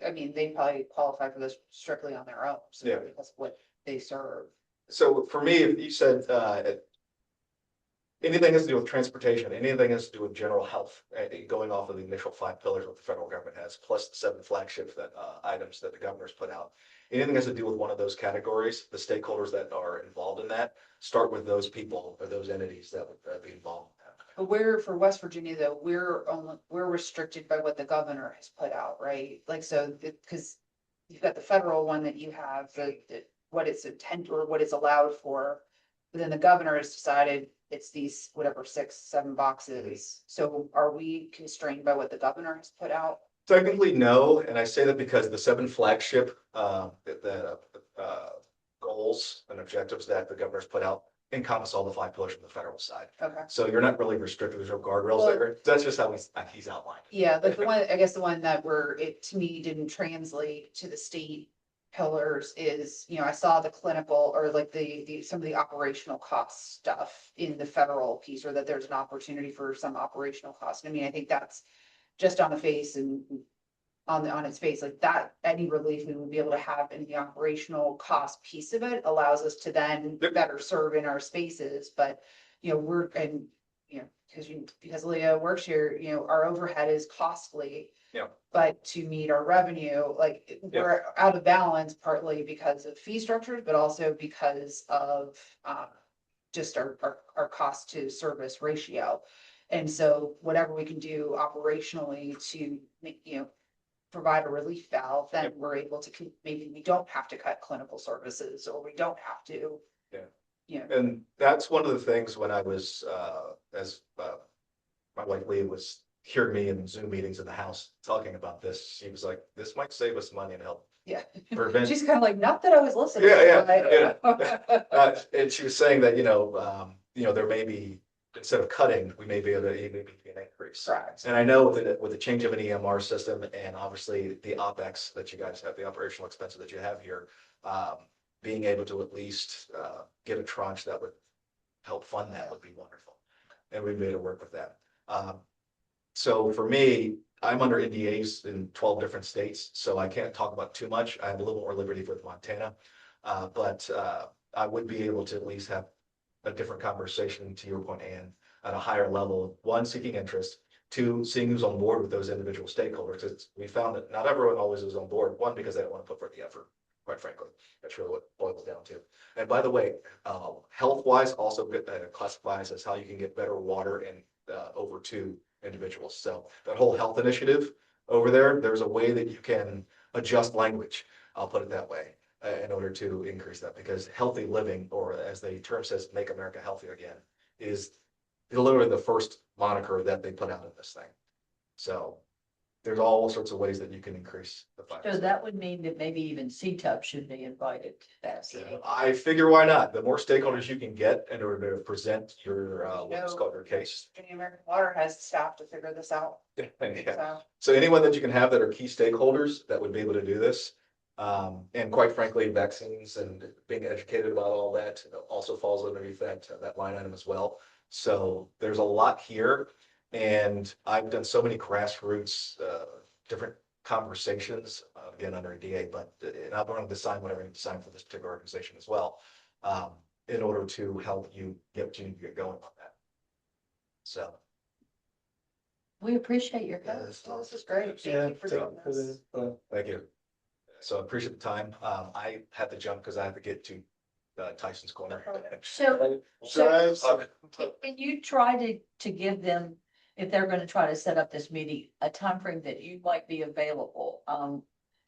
I mean, they probably qualify for this strictly on their own. So Yeah. because of what they serve. So for me, if you said, anything has to do with transportation, anything has to do with general health, going off of the initial 5 pillars what the federal government has, plus the 7 flagship items that the governor's put out. Anything has to do with one of those categories, the stakeholders that are involved in that, start with those people or those entities that would be involved. But we're, for West Virginia though, we're restricted by what the governor has put out, right? Like, so, because you've got the federal one that you have, what it's intent or what it's allowed for. But then the governor has decided it's these, whatever, 6, 7 boxes. So are we constrained by what the governor has put out? Technically, no, and I say that because the 7 flagship, goals and objectives that the governor's put out encompass all the 5 pillars from the federal side. Okay. So you're not really restricted, there's no guardrails Well- there, that's just how he's outlined. Yeah, but the one, I guess the one that it to me didn't translate to the state pillars is, I saw the clinical or like some of the operational cost stuff in the federal piece, or that there's an opportunity for some operational cost. I mean, I think that's just on the face and on its face, like that, any relief we would be able to have in the operational cost piece of it allows us to then better serve in our spaces. But, we're, and, because Leah works here, our overhead is costly. Yeah. But to meet our revenue, like, we're out of balance partly because of fee structures, but also because of, just our cost to service ratio. And so whatever we can do operationally to, provide a relief valve, then we're able to, maybe we don't have to cut clinical services, or we don't have to. And that's one of the things when I was, my wife Leah was hearing me in Zoom meetings in the house talking about this, she was like, this might save us money and help Yeah. prevent. She's kind of like, not that I was listening. Yeah. but- And she was saying that, there may be, instead of cutting, we may be able to, it may be an increase. Correct. And I know with the change of an EMR system and obviously the OpEx that you guys have, the operational expenses that you have here, being able to at least get a tranche that would help fund that would be wonderful. And we made it work with that. So for me, I'm under NDAs in 12 different states, so I can't talk about too much. I have a little more liberty with Montana. But I would be able to at least have a different conversation, to your point, Ann, at a higher level. One, seeking interest. Two, seeing who's on board with those individual stakeholders. We found that not everyone always is on board. One, because they don't want to put forth the effort, quite frankly. That's really what it boils down to. And by the way, health-wise, also classifies as how you can get better water and over to individuals. So that whole health initiative over there, there's a way that you can adjust language. I'll put it that way. In order to increase that, because healthy living, or as the term says, make America healthy again, is literally the first moniker that they put out in this thing. So there's all sorts of ways that you can increase the funds. So that would mean that maybe even CTUP should be invited to that meeting. I figure why not? The more stakeholders you can get in order to present your what's called your case. American Water has staff to figure this out. Yeah. So anyone that you can have that are key stakeholders that would be able to do this. And quite frankly, vaccines and being educated about all that also falls underneath that line item as well. So there's a lot here, and I've done so many grassroots, different conversations, again, under a DA, but and I'm going to design whatever I need to sign for this particular organization as well, in order to help you get what you need to get going on that. So. We appreciate your help. This is great. Thank you for doing this. Thank you. So I appreciate the time. I had to jump because I have to get to Tyson's Corner. So can you try to give them, if they're going to try to set up this meeting, a time frame that you might be available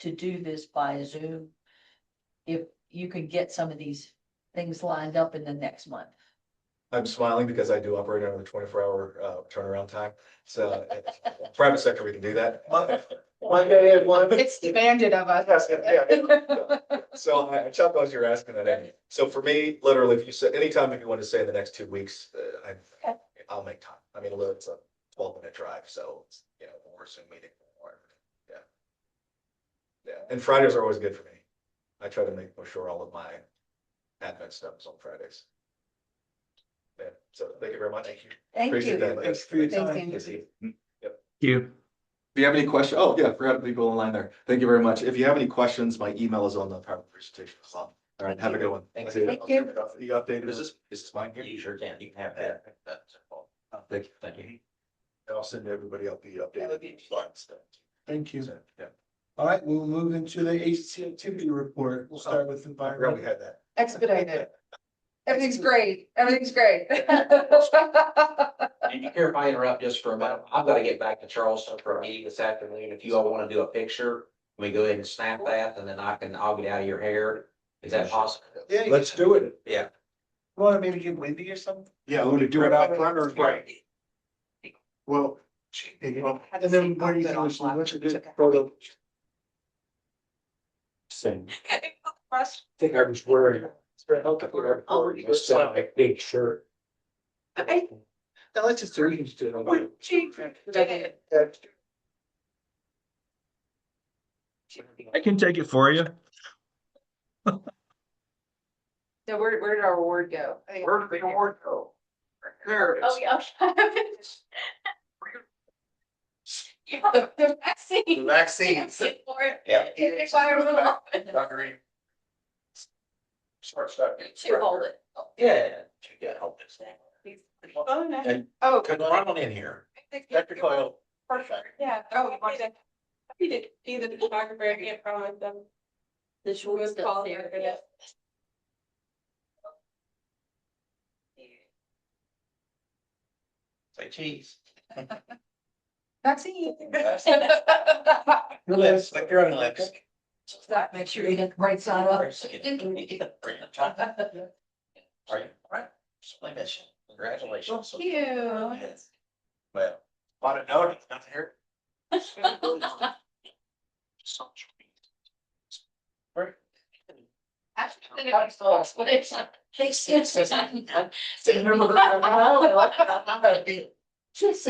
to do this by Zoom? If you could get some of these things lined up in the next month. I'm smiling because I do operate under the 24-hour turnaround time. So private sector, we can do that. One day at one. It's demanded of us. So I chop those you're asking that. Andy. So for me, literally, if you say anytime, if you want to say in the next 2 weeks, I'll make time. I mean, it's a 12-minute drive, so it's, we're soon meeting. Yeah. And Fridays are always good for me. I try to make sure all of my admin stuff is on Fridays. Yeah. So thank you very much. Thank you. Thank Appreciate you. that. Thanks for your Thanks, time. Andy. You. If you have any questions, oh yeah, forgot the people in line there. Thank you very much. If you have any questions, my email is on the PowerPoint presentation as well. All right, have a good one. Thank See you. you. You updated, is this mine here? You sure can. You can have that. That's all. Thank you. Thank you. I'll send everybody out the That would be- updated slides. Thank you. Yeah. All right, we'll move into the HC activity report. We'll start with I environmental. really had that. Expedited. Everything's great. Everything's great. And you care if I interrupt just for a minute? I've got to get back to Charleston for a meeting this afternoon. If you all want to do a picture, let me go ahead and snap that and then I'll get out of your hair. Is that possible? Yeah, Let's do it. Yeah. want to maybe get windy or something? Yeah, want to do it out front or? Right. Well. And then where you can listen, what's a good photo? Same. I think I was wearing. It's not a big shirt. Now let's just do it. I can take it for you. So where did our award go? Where did the award go? There it is. Oh, yeah. The vaccine. The vaccines. Yeah. Environmental. Agree. Short stuff. To hold it. Yeah. You got to hold this thing. And Oh, come on in here. Dr. Coyle. perfect. Yeah, Oh, you want to be the photographer, I can't promise them. The short stuff there. Yeah. Say cheese. vaccine? Your lips, like your own lips. That, make sure you get the right side up. Are you? All right. Mission. Congratulations. Thank you. Well, want to know it's not here.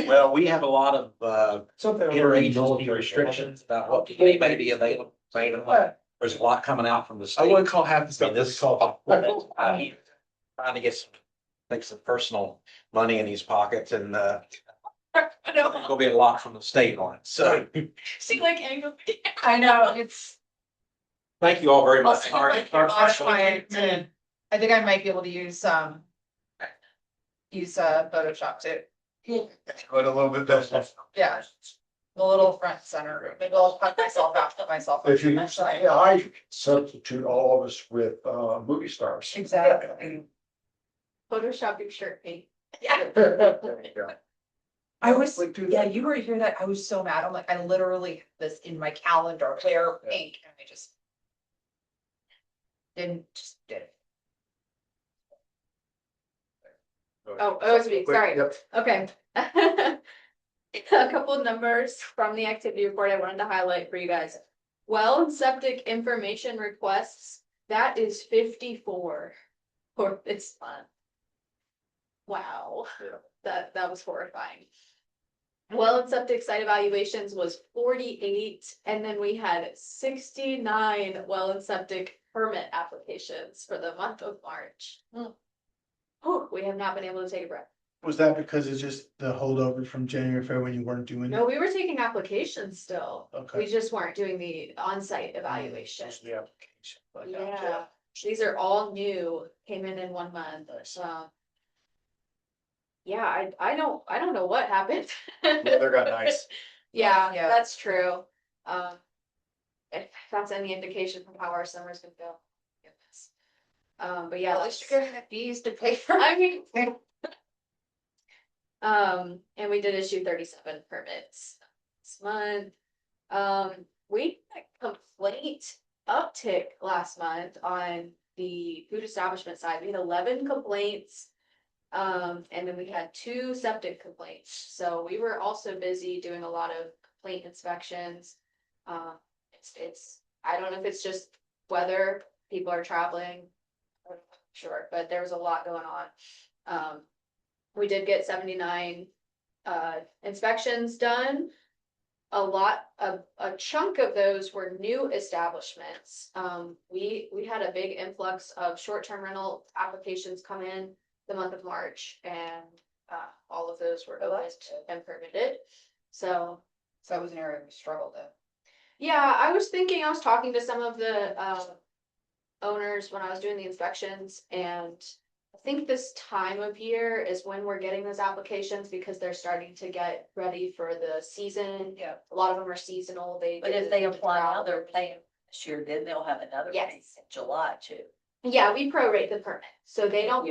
Well, we have a lot of interagency restrictions about what may be available. There's a lot coming out from the I state. wouldn't call half the I stuff mean, this this call. trying to get some personal money in his pockets and I know there's gonna be a lot from the state on it. So See, like, angle. I know, it's. thank you all very much. I think I might be able to use Photoshop too. But a little bit better. Yeah. The little front center, maybe I'll cut myself out, put myself. If you use AI, you can substitute all of us with movie stars. Exactly. Photoshop your shirt, Pete. Yeah. Yeah. I was, Like, do yeah, that. you were to hear that, I was so mad, I'm like, I literally had this in my calendar, clear pink, and I just. Just did it. Oh, it was me, sorry. Yep. Okay. A couple of numbers from the activity report I wanted to highlight for you guys. Well and septic information requests, that is 54 for this month. Wow, that was horrifying. Well and septic site evaluations was 48, and then we had 69 well and septic permit applications for the month of March. Oh, we have not been able to take a breath. Was that because it's just the holdover from January, February when you weren't doing No, it? we were taking applications still. We Okay. just weren't doing the on-site evaluation. Just the application. But Yeah, these are all new, came in 1 month, yeah, I don't know what happened. Weather got nice. Yeah, Yeah. that's true. If that's any indication from how our summer's gonna go. Goodness. But yeah, At least you're getting the fees to pay for. I mean. And we did issue 37 permits this month. We had a complaint uptick last month on the food establishment side. We had 11 complaints. And then we had 2 septic complaints. So we were also busy doing a lot of complaint inspections. I don't know if it's just weather, people are traveling. I'm not sure, but there was a lot going on. We did get 79 inspections done. A chunk of those were new establishments. We had a big influx of short-term rental applications come in the month of March, and all of those were opened and permitted. So that was an area we struggled in. yeah, I was talking to some of the owners when I was doing the inspections, and I think this time of year is when we're getting those applications because they're starting to get ready for the season. Yeah. A lot of them are seasonal. But if they apply now, they're paying this year, then they'll have another Yes. pay in July too. Yeah, we prorate the permit, so they don't,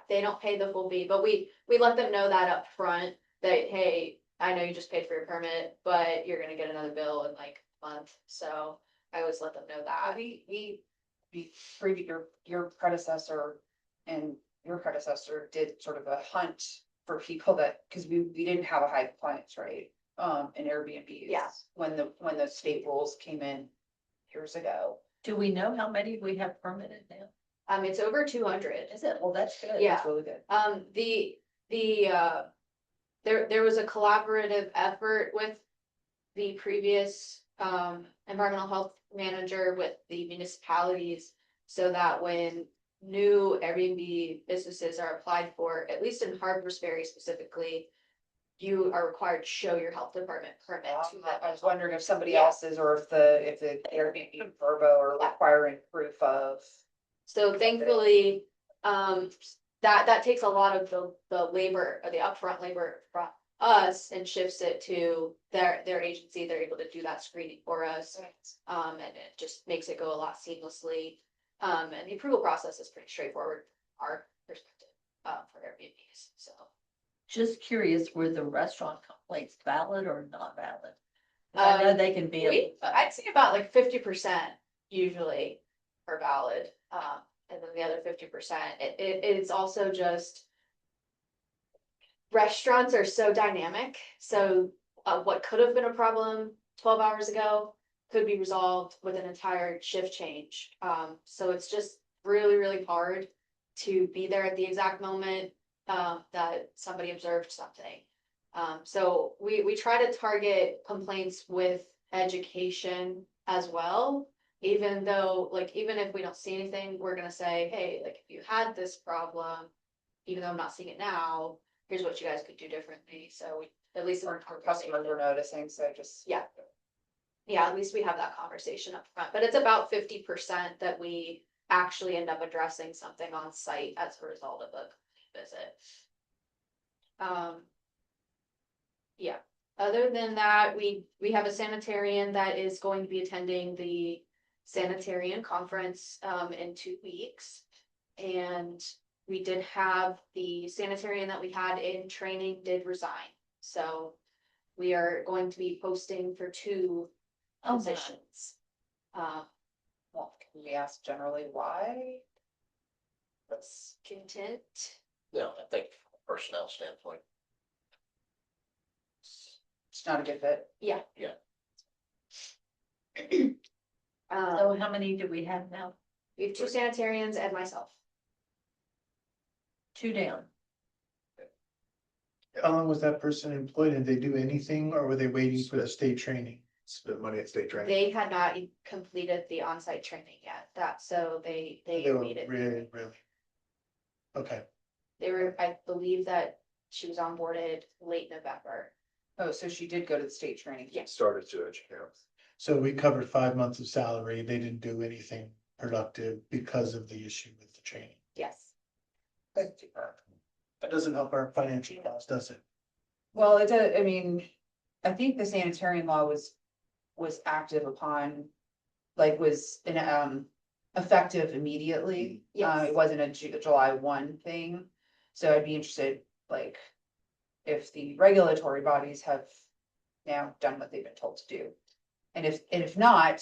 they don't pay the full fee, but we let them know that up front. That, hey, I know you just paid for your permit, but you're gonna get another bill in like a month, so I always let them know that. Your predecessor and your predecessor did sort of a hunt for people that, because we didn't have a high compliance rate, in Airbnbs. Yeah. When the state rules came in years ago. Do we know how many we have permitted now? It's over 200. Is it? Well, that's good. Yeah. That's really good. There was a collaborative effort with the previous environmental health manager with the municipalities, so that when new Airbnb businesses are applied for, at least in Harpers Ferry specifically, you are required to show your health department permit to them. I was wondering if somebody Yeah. else's, or if the Airbnb and Verbo are requiring proof of. So thankfully, that takes a lot of the labor, or the upfront labor from us and shifts it to their agency. They're able to do that screening for us. And it just makes it go a lot seamlessly. And the approval process is pretty straightforward, from our perspective, for Airbnbs, so. Just curious, were the restaurant complaints valid or not valid? I know they can be. I'd say about like 50% usually are valid, and then the other 50%, it's also just. Restaurants are so dynamic, so what could have been a problem 12 hours ago could be resolved with an entire shift change. So it's just really, really hard to be there at the exact moment that somebody observed something. So we try to target complaints with education as well, even though, like, even if we don't see anything, we're gonna say, hey, like, if you had this problem, even though I'm not seeing it now, here's what you guys could do differently. So we, at least Our customers are noticing, so just. yeah, at least we have that conversation up front, but it's about 50% that we actually end up addressing something on site as a result of a visit. Yeah, other than that, we have a sanitarian that is going to be attending the sanitarian conference in 2 weeks. And we did have the sanitarian that we had in training did resign. So we are going to be posting for 2 positions. Well, can we ask generally why? Let's content. No, I think from a personnel standpoint, It's not a good fit. Yeah. Yeah. So how many do we have now? We have 2 sanitarians and myself. 2 down. How long was that person employed? Did they do anything or were they waiting for the state training? Spent money at state training. They had not completed the on-site training yet, so they They were waited. really. Okay, They were, I believe that she was onboarded late November. Oh, so she did go to the state training. Yes. Started to educate. so we covered 5 months of salary. They didn't do anything productive because of the issue with the training. Yes. That doesn't help our financial costs, does it? Well, it's a, I mean, I think the sanitarian law was active upon, like, was an effective immediately. Yes. It wasn't a July 1 thing, so I'd be interested, like, if the regulatory bodies have now done what they've been told to do. And if not,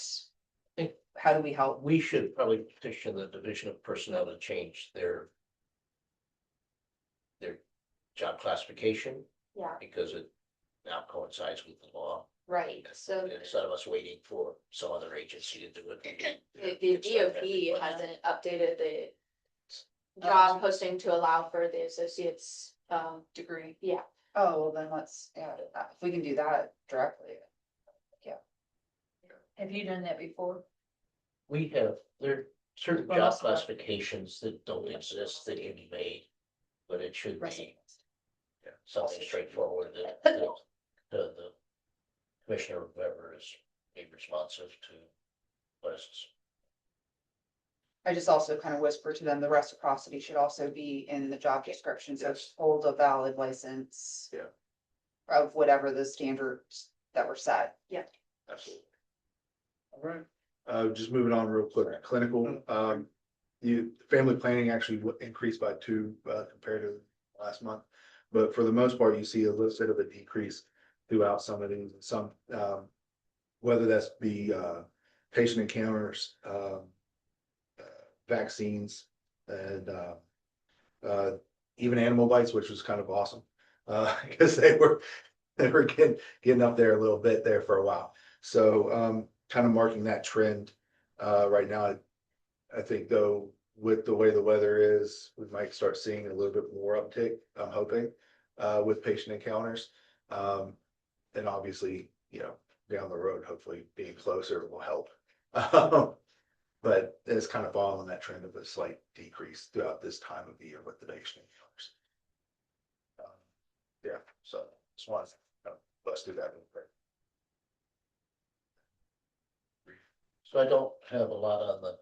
how do we help? we should probably petition the Division of Personnel to change their job classification, Yeah, because it now coincides with the law. right. So Instead of us waiting for some other agency to do it. the DOP hasn't updated the job posting to allow for the associate's Degree. yeah. Oh, well, then let's add it. If we can do that directly. Have you done that before? We have, there are certain Well, job that's- classifications that don't exist that can be made, but it should be something straightforward that the commissioner or whoever is be responsive to lists. I just also kind of whisper to them, the reciprocity should also be in the job description, so Yes. hold a valid license. Yeah. Of whatever the standards that were set. Absolutely. All right, just moving on real quick, clinical, the family planning actually increased by 2 compared to last month. But for the most part, you see a little bit of a decrease throughout some of these, whether that's be patient encounters, vaccines, and even animal bites, which was kind of awesome. Because they were getting up there a little bit there for a while. So kind of marking that trend right now. I think though, with the way the weather is, we might start seeing a little bit more uptick, I'm hoping, with patient encounters. And obviously, down the road, hopefully being closer will help. But it's kind of following that trend of a slight decrease throughout this time of the year with the patient encounters. Yeah, so just wanted to bust through that real quick. So I don't have a lot on the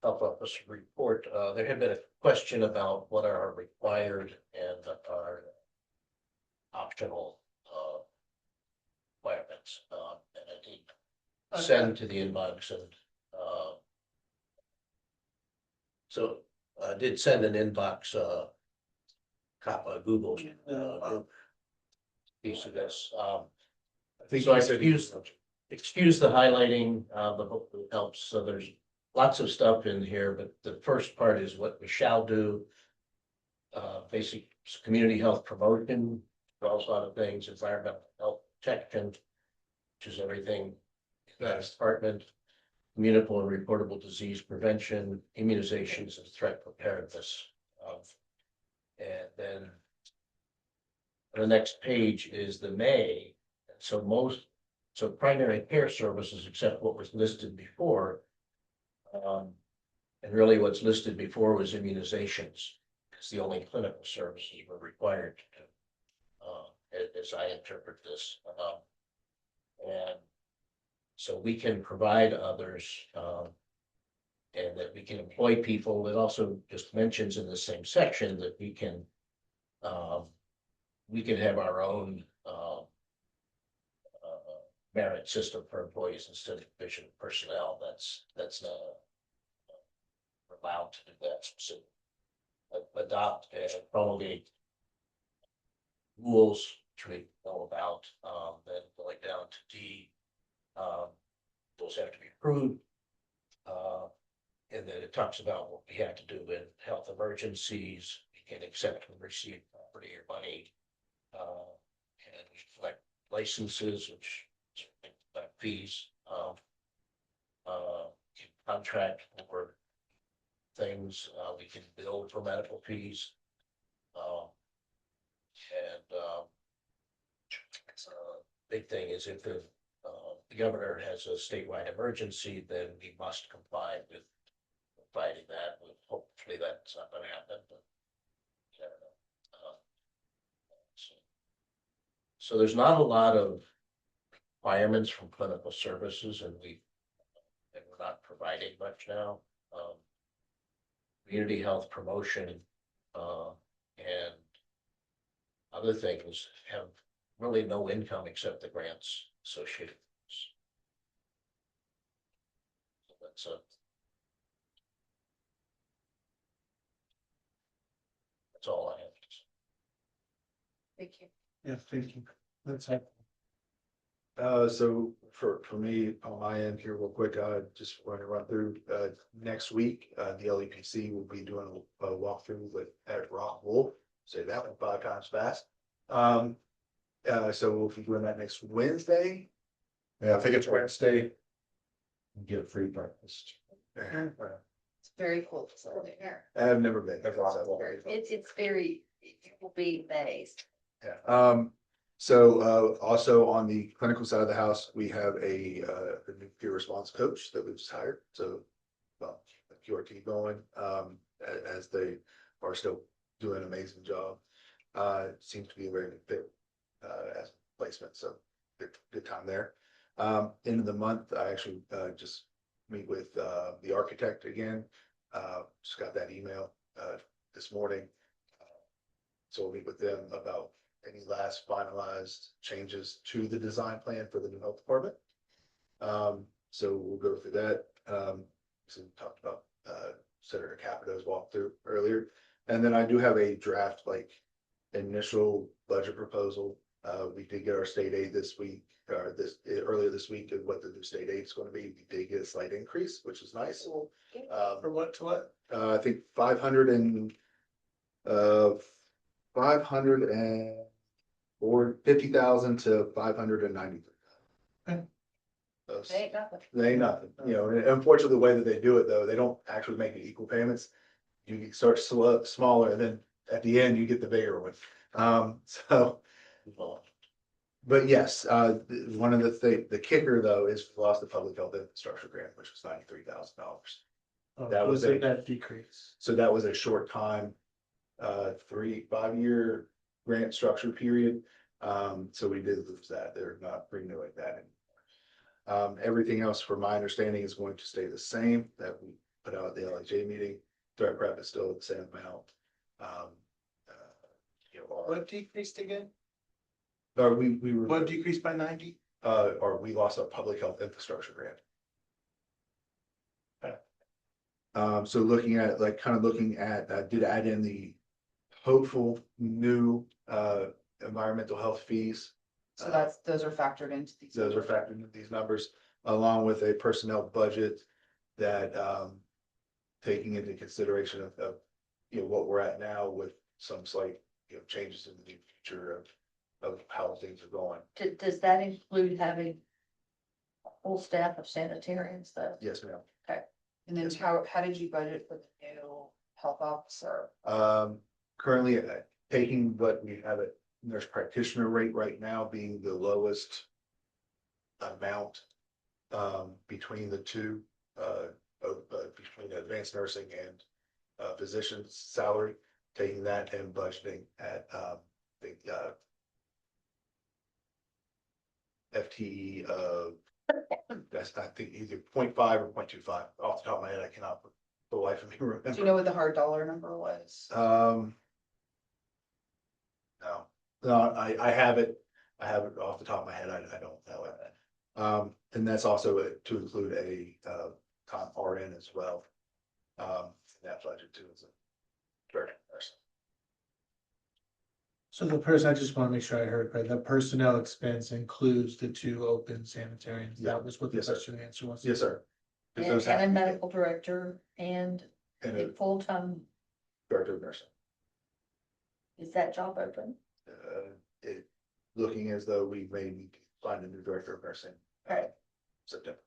health officer report, there had been a question about what are our required and our optional, requirements, and I did send to the inbox and, so I did send an inbox, Google, piece of this, I think so I you said. excuse the highlighting, but hopefully it helps. So there's lots of stuff in here, but the first part is what we shall do. Basic community health promotion, involves a lot of things, environmental health protection, which is everything in that department, communicable and reportable disease prevention, immunizations and threat preparedness. And then the next page is the May. So primary care services, except what was listed before. And really what's listed before was immunizations. It's the only clinical services we're required to do, as I interpret this. And so we can provide others, and that we can employ people. It also just mentions in the same section that we can have our own merit system for employees instead of division of personnel. That's not allowed to do that. So adopt and promulgate rules which we know about. Then going down to D, those have to be approved. And then it talks about what we have to do in health emergencies. We can accept and receive property or money. And we collect licenses, which fees, contract for things, we can bill for medical fees. Big thing is if the governor has a statewide emergency, then we must comply with providing that. Hopefully that's not going to happen, but you never know. So there's not a lot of requirements from clinical services, and we're not providing much now. Community health promotion, and other things have really no income except the grants associated with this. So that's all I have to say. Thank you. Yeah, thank you. That's helpful. So for me, on my end here, real quick, just want to run through, next week, the LEPC will be doing a walkthrough at Rock Wolf. Say that one 5 times fast. So we'll be doing that next Wednesday. Yeah, I think it's Wednesday. You get a free breakfast. It's very cool facility here. I've never been. It's very, you will be amazed. Yeah. So also on the clinical side of the house, we have a new peer response coach that we've just hired. So QRT going, as they are still doing an amazing job. Seems to be a very good fit as a placement. So good time there. End of the month, I actually just meet with the architect again. Just got that email this morning. So we'll meet with them about any last finalized changes to the design plan for the new health department. So we'll go through that. So we talked about Senator Capito's walkthrough earlier. And then I do have a draft, like initial budget proposal. We did get our state aid this week, or earlier this week, of what the new state aid is going to be. We did get a slight increase, which is nice. For what to what? I think 500 and 50,000 to 590. Okay. Those, They ain't nothing. they ain't nothing, you know, and unfortunately, the way that they do it though, they don't actually make it equal payments. You start smaller, and then at the end you get the bigger one. But yes, one of the kicker though is we lost the public health infrastructure grant, which was $93,000. That was a net decrease. So that was a short time, 5-year grant structure period. So we did lose that. They're not renewing that anymore. Everything else, from my understanding, is going to stay the same. That put out at the LHA meeting. Threat prep is still the same amount. Um, you know, What decreased again? we were. What decreased by 90? Or we lost our public health infrastructure grant. So looking at, like, kind of looking at, did add in the hopeful new, environmental health fees. So that's, those are factored into these. Those are factored into these numbers, along with a personnel budget that, taking into consideration of, you know, what we're at now with some slight, you know, changes in the future of how things are going. Does that include having a full staff of sanitarians though? Yes, ma'am. And then how did you budget for the new health officer? Currently, taking what we have at nurse practitioner rate right now being the lowest amount between the two, between advanced nursing and physician's salary, taking that and budgeting at the FTE of, that's, I think, either 0.5 or 0.25. Off the top of my head, I cannot for the life of me remember. Do you know what the hard dollar number was? No, I have it. I have it off the top of my head. I don't know it. And that's also to include a comp RN as well. In that budget too, as a direct person. So the person, I just want to make sure I heard right, the personnel expense includes the 2 open sanitarians. Yeah. That was what the Yes, sir. question answer was. Yes, sir. 'Cause And those have a to be- medical director and And a a full-time, director of nursing. is that job open? It looking as though we may need to find a new director of nursing. Right. September.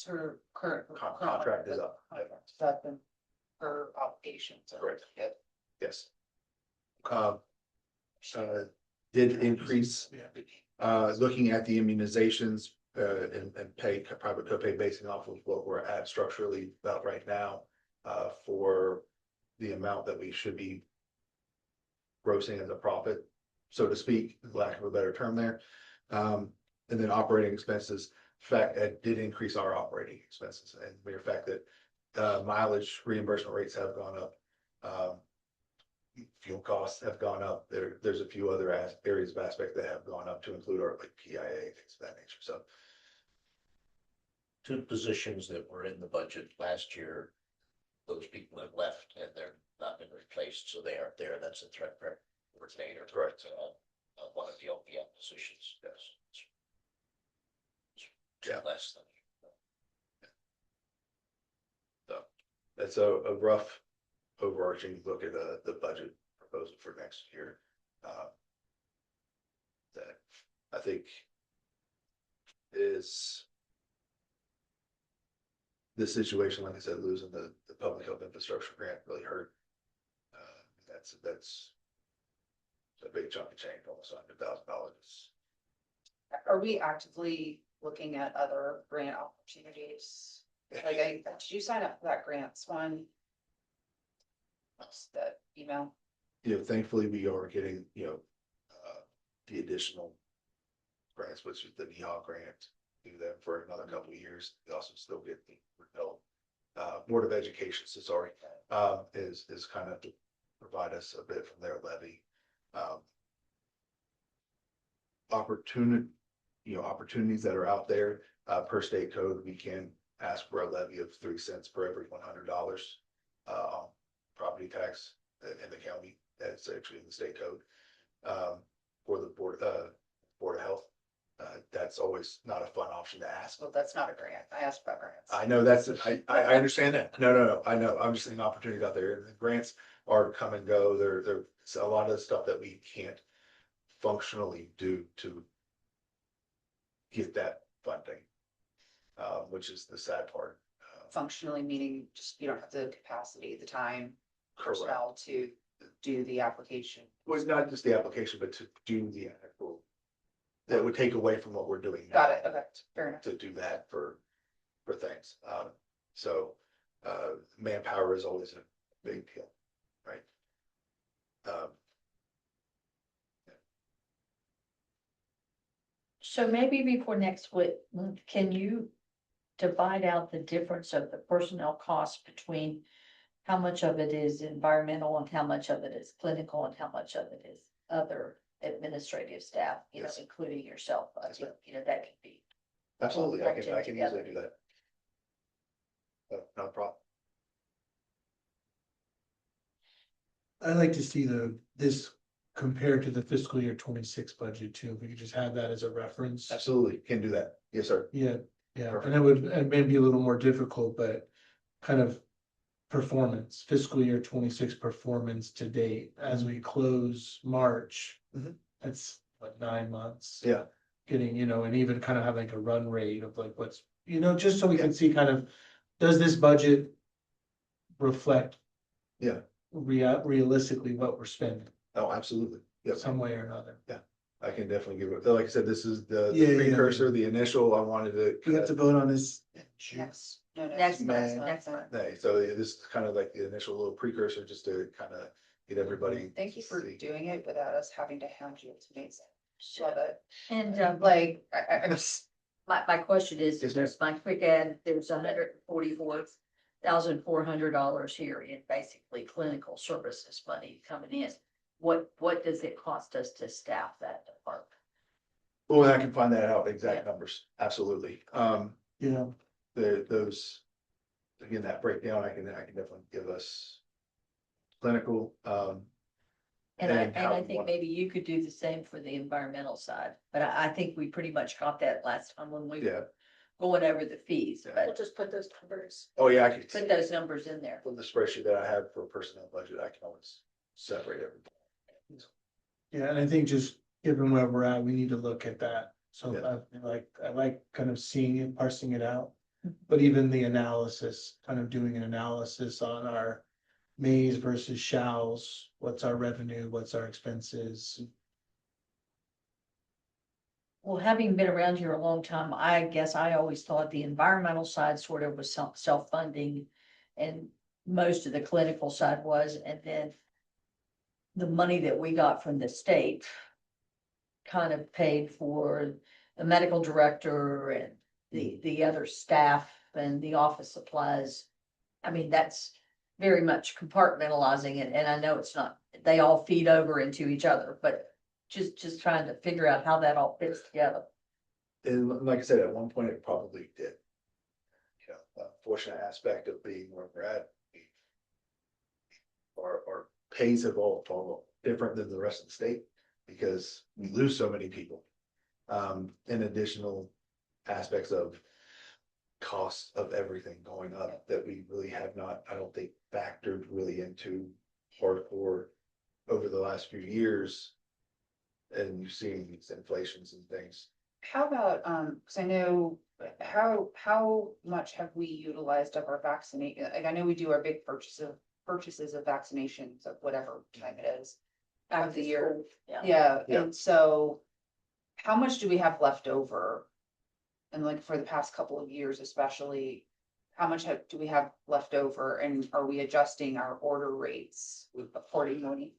For current. Contract is up. That been per obligation. So Correct. Yep. Yes. Did increase, looking at the immunizations, and pay, private copay basing off of what we're at structurally about right now, for the amount that we should be grossing as a profit, so to speak, lack of a better term there. And then operating expenses, fact, it did increase our operating expenses, and the mere fact that mileage reimbursement rates have gone up. Fuel costs have gone up. There's a few other areas of aspect that have gone up to include our like PIA, things of that nature. So 2 positions that were in the budget last year, those people have left and they're not been replaced, so they aren't there. That's a threat coordinator. Correct. One of the OPM positions. Yes. Yeah. Less than. that's a rough overarching look at the budget proposal for next year. That I think is this situation, like I said, losing the public health infrastructure grant really hurt. That's a big chunk of change, almost $100,000. Are we actively looking at other grant opportunities? Like, did you sign up for that grants one? What's that email? You know, thankfully, we are getting, you know, the additional grants, which is the NEHA grant, do that for another couple of years. We also still get the repel. Board of Education, so sorry, is kind of to provide us a bit from their levy. Opportunities that are out there, per state code, we can ask for a levy of 3 cents per every $100 on property tax in the county. That's actually in the state code. For the board of health. That's always not a fun option to ask. Well, that's not a grant. I asked about grants. I know that's, I understand that. No, I know. I'm just saying opportunities out there. The grants are come and go. There's a lot of the stuff that we can't functionally do to get that funding, which is the sad part. Functionally meaning just you don't have the capacity, the time, Correct. personnel to do the application. Was not just the application, but to do the actual, that would take away from what we're doing now. Got it. Okay, fair enough. To do that for things. Manpower is always a big deal, right? So maybe before next week, can you divide out the difference of the personnel costs between how much of it is environmental and how much of it is clinical and how much of it is other administrative staff, Yes. including yourself. Yes, ma'am. That could be. Absolutely, I can Lumped in easily together. do that. No problem. I'd like to see this compared to the fiscal year 26 budget too. If we could just have that as a reference. Absolutely, can do that. Yes, sir. Yeah, yeah, Perfect. and it would, and maybe a little more difficult, but kind of performance, fiscal year 26 performance to date as we close March. Mhm. That's what, 9 months? Yeah. Getting, and even kind of having a run rate of like what's, just so we can see kind of, does this budget reflect? Yeah. Realistically what we're spending, Oh, absolutely. Yep. some way or another. I can definitely give it, like I said, this is the Yeah, yeah, precursor, the initial, I wanted to. We have to vote on this. Next, no, Next next month, month. next month. Hey, so this is kind of like the initial little precursor, just to kind of get everybody. Thank you for see. doing it without us having to hound you. It's amazing. Love it. And, Like, I'm my question is, Yes, ma'am. my quick add, there's $144,400 here in basically clinical services money coming in. What does it cost us to staff that department? Well, I can find that out, exact Yeah. numbers, absolutely. Yeah, Those, again, that breakdown, I can definitely give us clinical, And I, And how I we think want- maybe you could do the same for the environmental side, but I think we pretty much got that last time when we yeah. were going over the fees, Yeah. We'll but just put those numbers. Oh, yeah, I can. put those numbers in there. From the spreadsheet that I have for personnel budget, I can always separate everything. yeah, and I think just given where we're at, we need to look at that. So Yeah. I like kind of seeing it, parsing it out. But even the analysis, kind of doing an analysis on our mays versus shalls, what's our revenue, what's our expenses? Well, having been around here a long time, I guess I always thought the environmental side sort of was self-funding. And most of the clinical side was, and then the money that we got from the state kind of paid for the medical director and the other staff and the office supplies. I mean, that's very much compartmentalizing it, and I know it's not, they all feed over into each other, but just trying to figure out how that all fits together. And like I said, at one point it probably did. Fortunate aspect of being where we're at. Our pays have all different than the rest of the state because we lose so many people. And additional aspects of cost of everything going up that we really have not, I don't think, factored really into hardcore over the last few years. And you've seen these inflations and things. How about, cause I know, how much have we utilized of our vaccinate, like, I know we do our big purchases of vaccinations of whatever time it is. Of the year, Yeah. yeah, Yeah. and so. How much do we have left over? And like for the past couple of years especially, how much do we have left over and are we adjusting our order rates accordingly?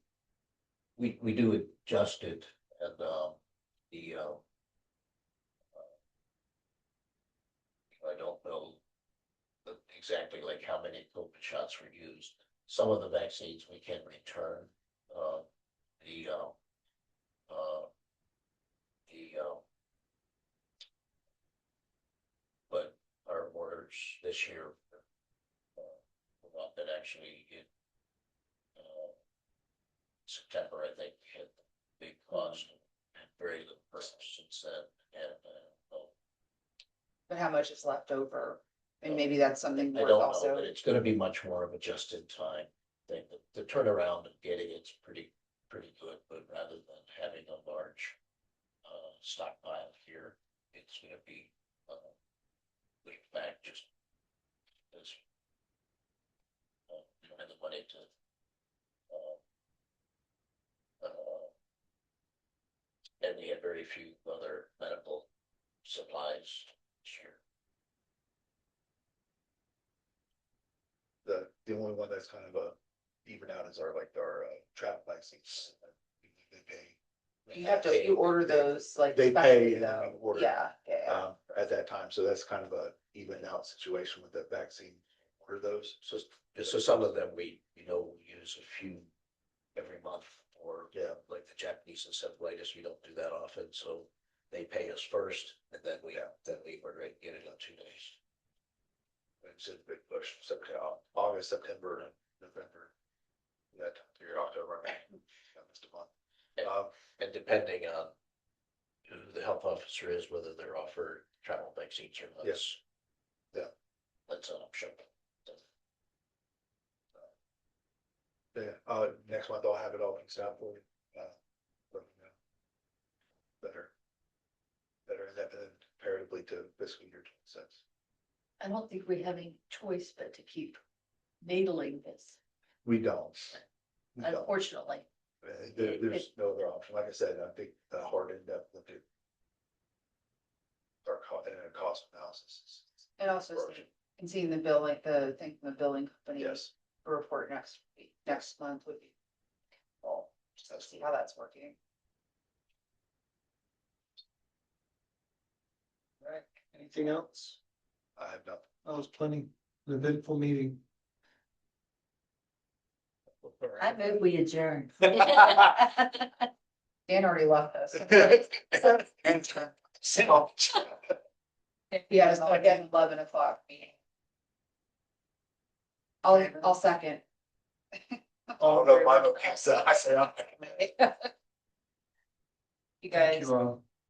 We do adjust it and, I don't know exactly like how many COVID shots were used. Some of the vaccines we can return, but our orders this year, were not that actually in, September, I think, we had the big cost and very little purchase since then, and, But how much is left over? And maybe that's something I worth don't know, also. but it's gonna be much more of a just in time thing. The turnaround of getting it's pretty good, but rather than having a large stockpile here, it's gonna be put back just as we don't have the money to and we had very few other medical supplies this year. The only one that's kind of even out is our traffic license. They pay. You have to, you order those like. They specially, pay and though. we order. Yeah, yeah. at that time. So that's kind of a even out situation with the vaccine. Order those. So some of them we use a few every month, or Yeah. like the Japanese encephalitis, we don't do that often, so they pay us first and then we order it, get it in 2 days. It's a big push, August, September, November. That time period, October, almost a month. And depending on who the health officer is, whether they're offered travel vaccines or not. Yes. Yeah. That's an option. Yeah, next month I'll have it all fixed out for you. Let me know. Better and then comparatively to fiscal year 26. I don't think we have any choice but to keep needling this, We don't. We don't. unfortunately. There's no other option. Like I said, I think the hard in-depth look at our cost analysis. And also, and seeing the billing, the thing from the billing company. Yes, Report next week, next month would be. Well, just to see how that's working. All right, anything else? I have nothing. That was plenty, an eventful meeting. I move we adjourn. Dan already left us. Yeah, it's like at 11 o'clock meeting. I'll second. Oh, no, my vote counts. I say aye. You Thank guys. you all.